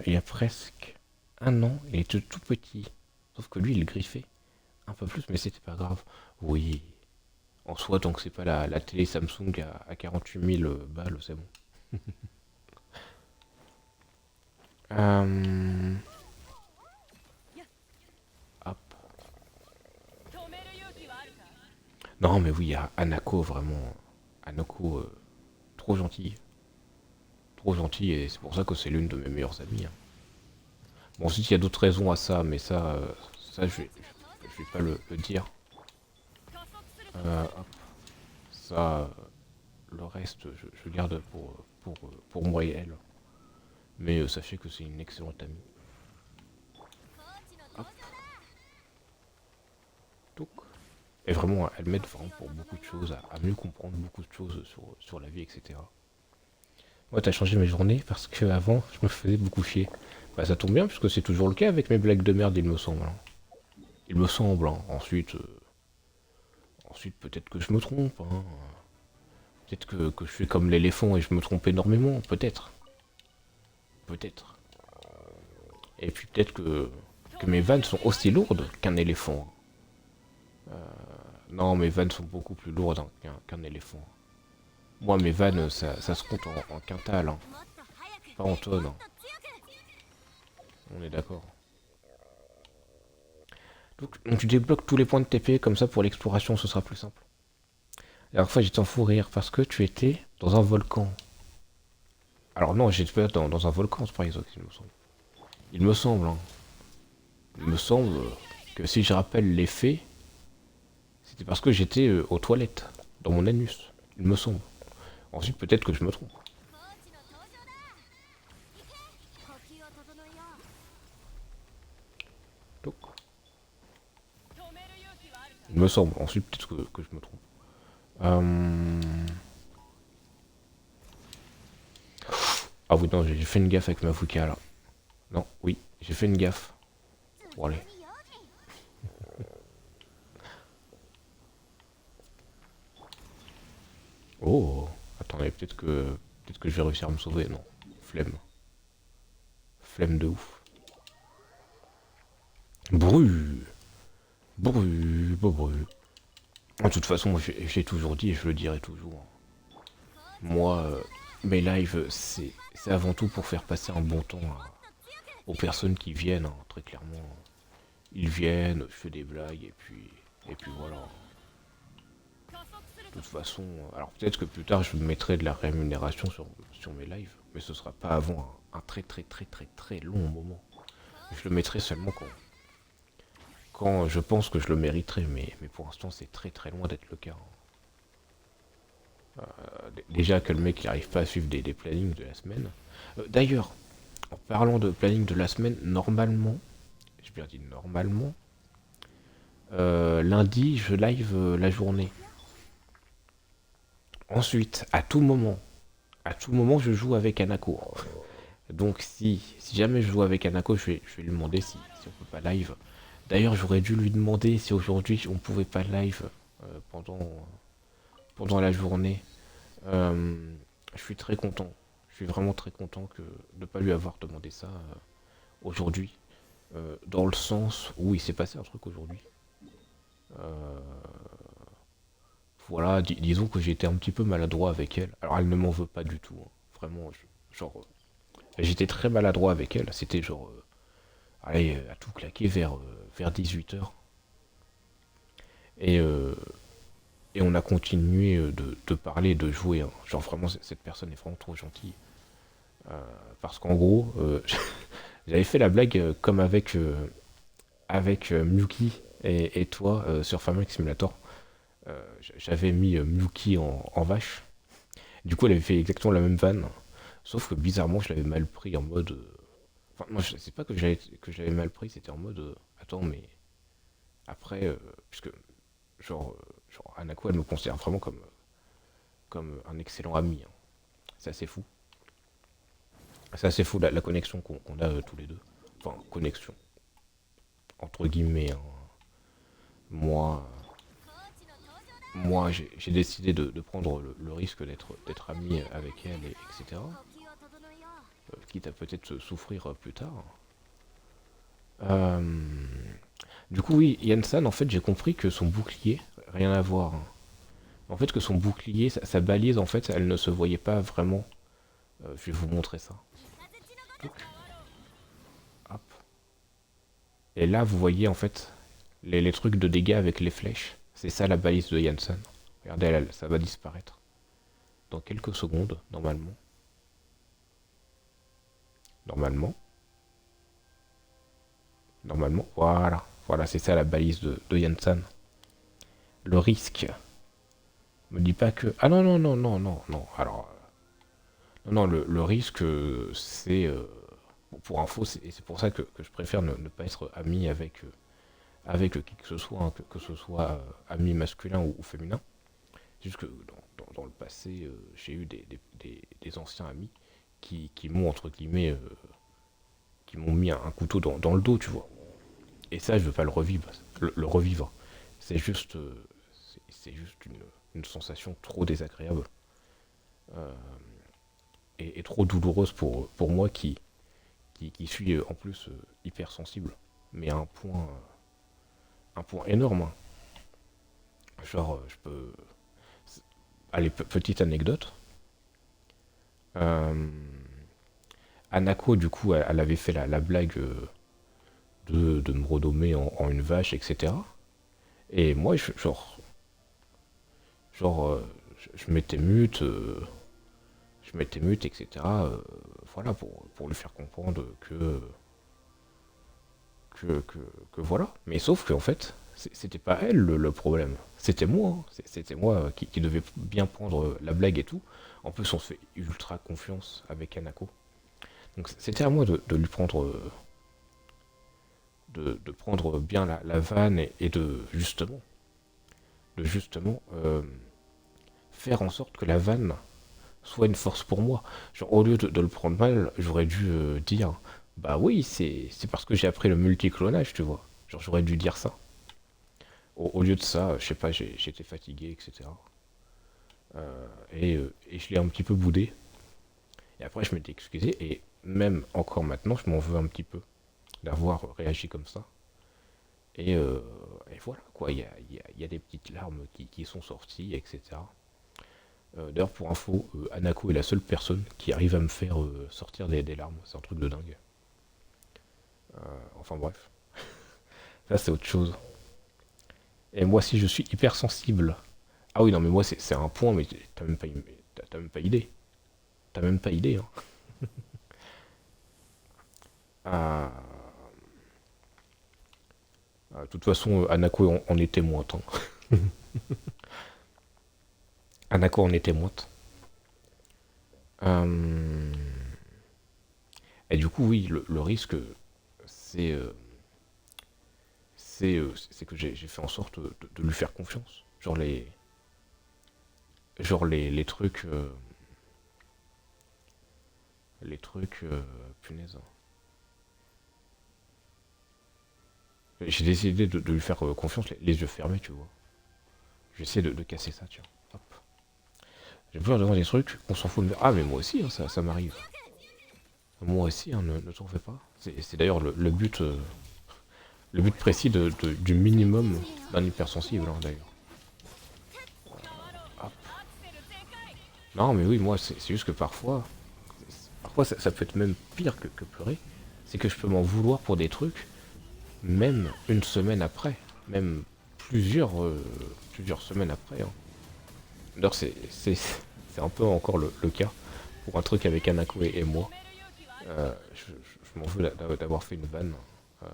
il y a presque un an, il était tout petit. Sauf que lui, il griffait un peu plus, mais c'était pas grave. Oui, en soi, donc c'est pas la télé Samsung à 48 000 balles, c'est bon. Euh, hop. Non, mais oui, il y a Anako, vraiment. Anako, trop gentil, et c'est pour ça que c'est l'une de mes meilleures amies, hein. Bon, ensuite, il y a d'autres raisons à ça, mais ça je vais pas le dire. Hop, ça, le reste, je garde pour moi et elle. Mais sachez que c'est une excellente amie. Hop, touc. Et vraiment, elle m'aide vraiment pour beaucoup de choses, à mieux comprendre beaucoup de choses sur la vie, etc. Moi, t'as changé mes journées parce que avant, je me faisais beaucoup chier. Bah, ça tombe bien, puisque c'est toujours le cas avec mes blagues de merde, il me semble, hein. Il me semble, hein. Ensuite peut-être que je me trompe, hein. Peut-être que je fais comme l'éléphant et je me trompe énormément, peut-être. Peut-être. Et puis peut-être que que mes vannes sont aussi lourdes qu'un éléphant. Non, mes vannes sont beaucoup plus lourdes qu'un éléphant. Moi, mes vannes, ça se compte en quintal, hein, pas en tonnes, hein. On est d'accord. Donc tu débloques tous les points de TP, comme ça pour l'exploration ce sera plus simple. La dernière fois j'étais en fou rire parce que tu étais dans un volcan. Alors non, j'étais pas dans un volcan, c'est par exemple, il me semble. Il me semble, hein. Il me semble que si je rappelle les faits, c'était parce que j'étais aux toilettes, dans mon anus. Il me semble. Ensuite, peut-être que je me trompe. Donc, il me semble. Ensuite, peut-être que je me trompe. Ah oui, non, j'ai fait une gaffe avec ma Fuka là. Non, oui, j'ai fait une gaffe. Bon, allez. Oh, attendez, peut-être que je vais réussir à me sauver. Non, flemme. Flemme de ouf. Bru, bru. De toute façon, moi, j'ai toujours dit et je le dirai toujours. Moi, mes lives, c'est avant tout pour faire passer un bon temps aux personnes qui viennent, hein, très clairement. Ils viennent, je fais des blagues et puis voilà. De toute façon, alors peut-être que plus tard je mettrai de la rémunération sur mes lives, mais ce sera pas avant un très très très très très long moment. Je le mettrai seulement quand je pense que je le mériterai, mais pour l'instant c'est très très loin d'être le cas, hein. Déjà que le mec il arrive pas à suivre des plannings de la semaine. D'ailleurs, en parlant de planning de la semaine, normalement, j'ai bien dit normalement, lundi je live la journée. Ensuite, à tout moment je joue avec Anako. Donc si jamais je joue avec Anako, je vais lui demander si on peut pas live. D'ailleurs, j'aurais dû lui demander si aujourd'hui on pouvait pas live pendant la journée. Euh, je suis très content. Je suis vraiment très content de ne pas lui avoir demandé ça aujourd'hui. Dans le sens où il s'est passé un truc aujourd'hui. Euh, voilà, disons que j'ai été un petit peu maladroit avec elle. Alors elle ne m'en veut pas du tout, hein. Vraiment, genre, j'étais très maladroit avec elle. C'était genre, allez, à tout claquer vers 18 h. Et, euh, et on a continué de parler, de jouer, hein. Genre vraiment, cette personne est vraiment trop gentille. Parce qu'en gros, j'avais fait la blague comme avec Miyuki et toi sur Farming Simulator. J'avais mis Miyuki en vache. Du coup, elle avait fait exactement la même vanne. Sauf que bizarrement, je l'avais mal pris en mode. Enfin, moi, je sais pas que je l'avais mal pris, c'était en mode. Attends, mais après, puisque genre Anako, elle me considère vraiment comme un excellent ami, hein. C'est assez fou. C'est assez fou la connexion qu'on a tous les deux. Enfin, connexion, entre guillemets, hein. Moi, moi j'ai décidé de prendre le risque d'être ami avec elle, etc. Quitte à peut-être souffrir plus tard. Euh, du coup, oui, Yansan, en fait, j'ai compris que son bouclier, rien à voir, hein. En fait, que son bouclier, sa balise, en fait, elle ne se voyait pas vraiment. Je vais vous montrer ça. Hop. Et là, vous voyez, en fait, les trucs de dégâts avec les flèches. C'est ça la balise de Yansan. Regardez, ça va disparaître dans quelques secondes, normalement. Normalement. Normalement. Voilà. Voilà, c'est ça la balise de Yansan. Le risque. Me dis pas que. Ah non, non, non, non, non, non. Alors. Non, non, le risque, c'est. Bon, pour info, c'est pour ça que je préfère ne pas être ami avec qui que ce soit, hein, que ce soit ami masculin ou féminin. C'est juste que dans le passé, j'ai eu des anciens amis qui m'ont, entre guillemets, qui m'ont mis un couteau dans le dos, tu vois. Et ça, je veux pas le revivre. Le revivre. C'est juste, c'est juste une sensation trop désagréable. euh, et trop douloureuse pour moi qui suis en plus hyper sensible. mais à un point énorme, hein. Genre, je peux... Allez, petite anecdote. Euh, Anako, du coup, elle avait fait la blague de me renommer en une vache, etc. Et moi, genre je m'étais mute, etc. Voilà, pour lui faire comprendre que, que, que voilà. Mais sauf qu'en fait, c'était pas elle le problème. C'était moi, hein. C'était moi qui devais bien prendre la blague et tout. En plus, on se fait ultra confiance avec Anako. Donc c'était à moi de lui prendre, de prendre bien la vanne et de justement faire en sorte que la vanne soit une force pour moi. Genre, au lieu de le prendre mal, j'aurais dû dire, bah oui, c'est parce que j'ai appris le multiclonage, tu vois. Genre, j'aurais dû dire ça. Au lieu de ça, je sais pas, j'étais fatigué, etc. Et je l'ai un petit peu boudé. Et après, je m'étais excusé. Et même encore maintenant, je m'en veux un petit peu d'avoir réagi comme ça. Et, euh, et voilà, quoi. Il y a des petites larmes qui sont sorties, etc. D'ailleurs, pour info, Anako est la seule personne qui arrive à me faire sortir des larmes. C'est un truc de dingue. Enfin bref, ça c'est autre chose. Et moi, si je suis hypersensible. Ah oui, non, mais moi, c'est un point, mais t'as même pas idée. T'as même pas idée, hein. Ah, de toute façon, Anako en est témoin. Anako en est témoin. Euh, et du coup, oui, le risque, c'est c'est que j'ai fait en sorte de lui faire confiance. Les trucs, punaise. J'ai décidé de lui faire confiance, les yeux fermés, tu vois. J'essaie de casser ça, tu vois. Hop. J'ai peur devant des trucs, on s'en fout de... Ah, mais moi aussi, hein, ça m'arrive. Moi aussi, hein, ne t'en fais pas. C'est d'ailleurs le but précis du minimum d'un hypersensible, hein, d'ailleurs. Hop. Non, mais oui, moi, c'est juste que parfois ça peut être même pire que pleurer. C'est que je peux m'en vouloir pour des trucs, même une semaine après, même plusieurs semaines après, hein. D'ailleurs, c'est un peu encore le cas pour un truc avec Anako et moi. Je m'en veux d'avoir fait une vanne euh,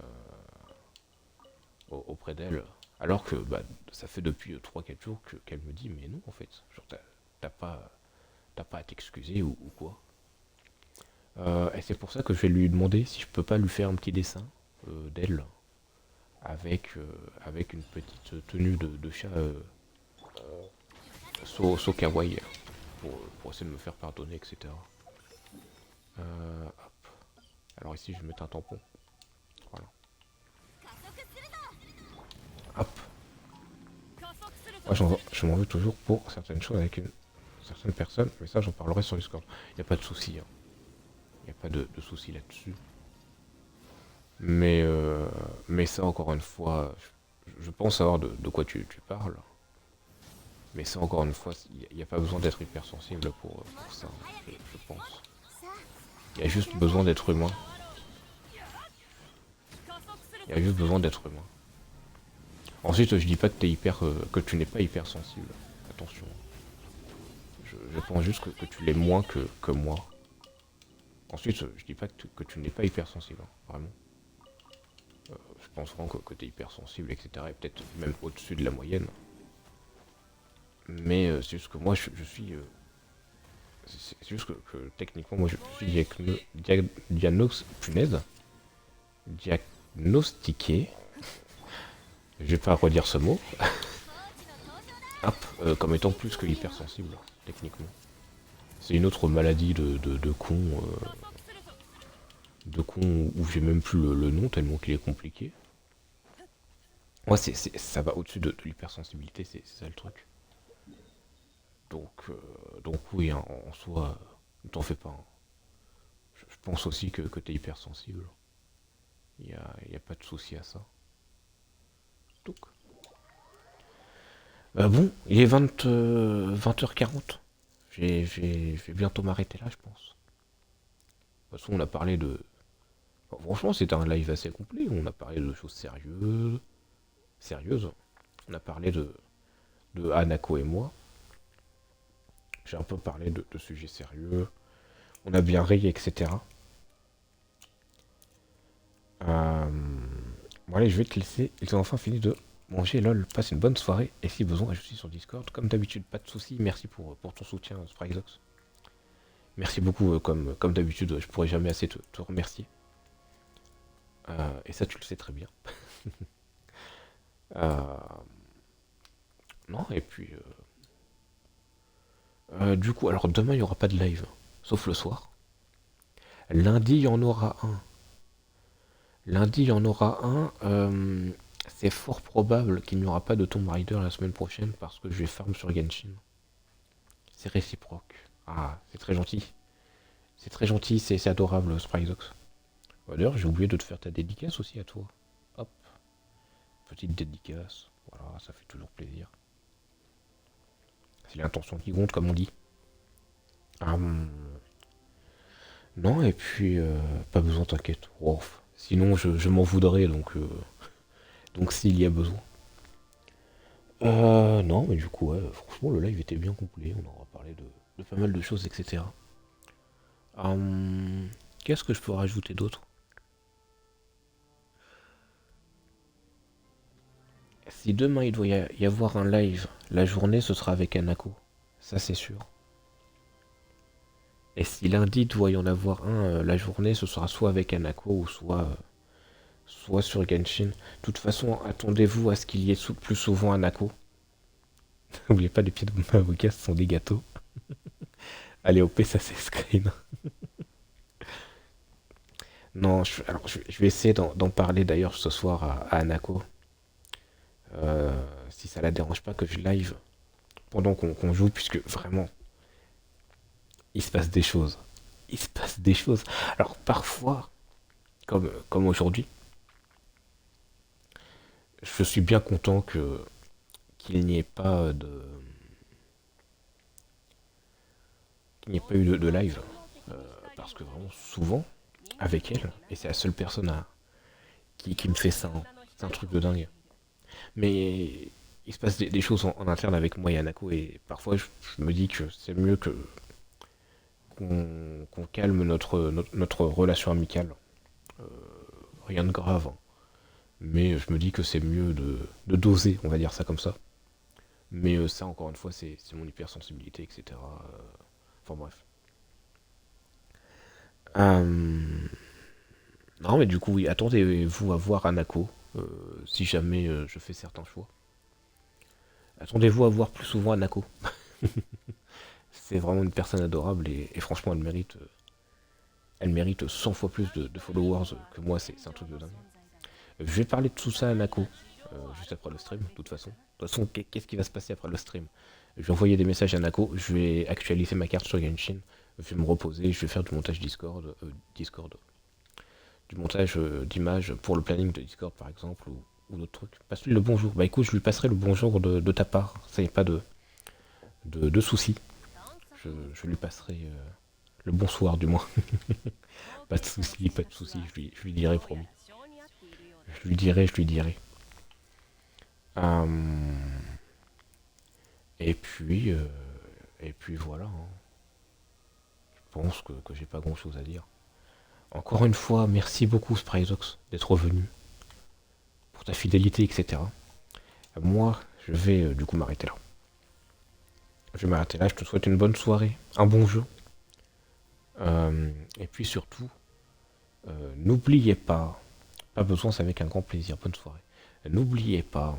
auprès d'elle, alors que bah, ça fait depuis 3 4 jours qu'elle me dit, mais non, en fait, genre, t'as pas, t'as pas à t'excuser ou quoi. Et c'est pour ça que je vais lui demander si je peux pas lui faire un petit dessin d'elle avec une petite tenue de chat so kawaii pour essayer de me faire pardonner, etc. Hop. Alors ici, je vais mettre un tampon. Voilà. Hop. Moi, je m'en veux toujours pour certaines choses avec certaines personnes, mais ça, j'en parlerai sur Discord. Il n'y a pas de souci, hein. Il n'y a pas de souci là-dessus. Mais, euh, mais ça, encore une fois, je pense savoir de quoi tu parles. Mais ça, encore une fois, il n'y a pas besoin d'être hypersensible pour ça, je pense. Il y a juste besoin d'être humain. Il y a juste besoin d'être humain. Ensuite, je dis pas que que tu n'es pas hypersensible. Attention. Je pense juste que tu l'es moins que moi. Ensuite, je dis pas que tu n'es pas hypersensible, hein, vraiment. Je pense vraiment que tu es hypersensible, etc. Et peut-être même au-dessus de la moyenne. Mais c'est juste que moi, je suis... c'est juste que techniquement, moi, je suis punaise, diagnostiqué. Je vais pas redire ce mot. Hop, comme étant plus que hypersensible, techniquement. C'est une autre maladie de con où j'ai même plus le nom tellement qu'il est compliqué. Moi, ça va au-dessus de l'hypersensibilité, c'est ça le truc. Donc oui, hein, en soi, ne t'en fais pas, hein. Je pense aussi que t'es hypersensible. y a pas de souci à ça. Donc. Bon, il est 20h40. Je vais bientôt m'arrêter là, je pense. De toute façon, on a parlé de... Bon, franchement, c'était un live assez complet. On a parlé de choses sérieuses. Sérieuses. On a parlé de Hanako et moi. J'ai un peu parlé de sujets sérieux. On a bien ri, etc. Euh... Bon, allez, je vais te laisser. Ils ont enfin fini de manger. Lol, passe une bonne soirée. Et si besoin, je suis sur Discord. Comme d'habitude, pas de soucis. Merci pour ton soutien, Spryzox. Merci beaucoup. Comme d'habitude, je pourrais jamais assez te remercier. Et ça, tu le sais très bien. Euh, non, et puis... du coup, alors demain, il n'y aura pas de live. Sauf le soir. Lundi, il y en aura un. Lundi, il y en aura un. C'est fort probable qu'il n'y aura pas de Tomb Raider la semaine prochaine parce que je vais farm sur Genshin. C'est réciproque. Ah, c'est très gentil. C'est très gentil, c'est adorable, Spryzox. D'ailleurs, j'ai oublié de te faire ta dédicace aussi à toi. Hop, petite dédicace. Voilà, ça fait toujours plaisir. C'est l'intention qui compte, comme on dit. Non, et puis, pas besoin, t'inquiète. Wow. Sinon, je m'en voudrais, donc s'il y a besoin. Non, mais du coup, ouais, franchement, le live était bien complet. On aura parlé de pas mal de choses, etc. Qu'est-ce que je peux rajouter d'autre? Si demain il doit y avoir un live, la journée ce sera avec Anako. Ça c'est sûr. Et si lundi il doit y en avoir un, la journée ce sera soit avec Anako ou soit sur Genshin. De toute façon, attendez-vous à ce qu'il y ait plus souvent Anako. N'oubliez pas, les pieds de mon avocat ce sont des gâteaux. Allez, OP, ça c'est screen. Non, alors, je vais essayer d'en parler d'ailleurs ce soir à Anako. Si ça la dérange pas que je live pendant qu'on joue, puisque vraiment, il se passe des choses. Il se passe des choses. Alors parfois, comme aujourd'hui, je suis bien content qu'il n'y ait pas qu'il n'y ait pas eu de live. Parce que vraiment, souvent, avec elle, et c'est la seule personne qui me fait ça, hein. C'est un truc de dingue. Mais il se passe des choses en interne avec moi et Anako, et parfois je me dis que c'est mieux qu'on calme notre relation amicale. Euh, Rien de grave, hein. Mais je me dis que c'est mieux de doser, on va dire ça comme ça. Mais ça, encore une fois, c'est mon hypersensibilité, etc. Enfin bref. Euh, Non, mais du coup, oui, attendez-vous à voir Anako, si jamais je fais certains choix. Attendez-vous à voir plus souvent Anako. C'est vraiment une personne adorable et franchement, elle mérite 100 fois plus de followers que moi, c'est un truc de dingue. Je vais parler de tout ça à Nako, juste après le stream, de toute façon. De toute façon, qu'est-ce qui va se passer après le stream? Je vais envoyer des messages à Nako, je vais actualiser ma carte sur Genshin, je vais me reposer, je vais faire du montage Discord, du montage d'images pour le planning de Discord par exemple, ou d'autres trucs. Passe-lui le bonjour. Bah écoute, je lui passerai le bonjour de ta part, ça y a pas de soucis. Je lui passerai le bonsoir du moins. Pas de soucis, pas de soucis, je lui dirai promis. Je lui dirai. Euh, et puis, euh, et puis voilà, hein. Je pense que j'ai pas grand chose à dire. Encore une fois, merci beaucoup Spryzox d'être revenu, pour ta fidélité, etc. Moi, je vais du coup m'arrêter là. Je vais m'arrêter là, je te souhaite une bonne soirée, un bon jeu. Et puis surtout, n'oubliez pas besoin, c'est avec un grand plaisir, bonne soirée. N'oubliez pas,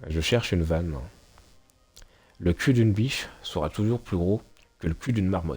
je cherche une vanne. Le cul d'une biche sera toujours plus gros que le cul d'une marmotte.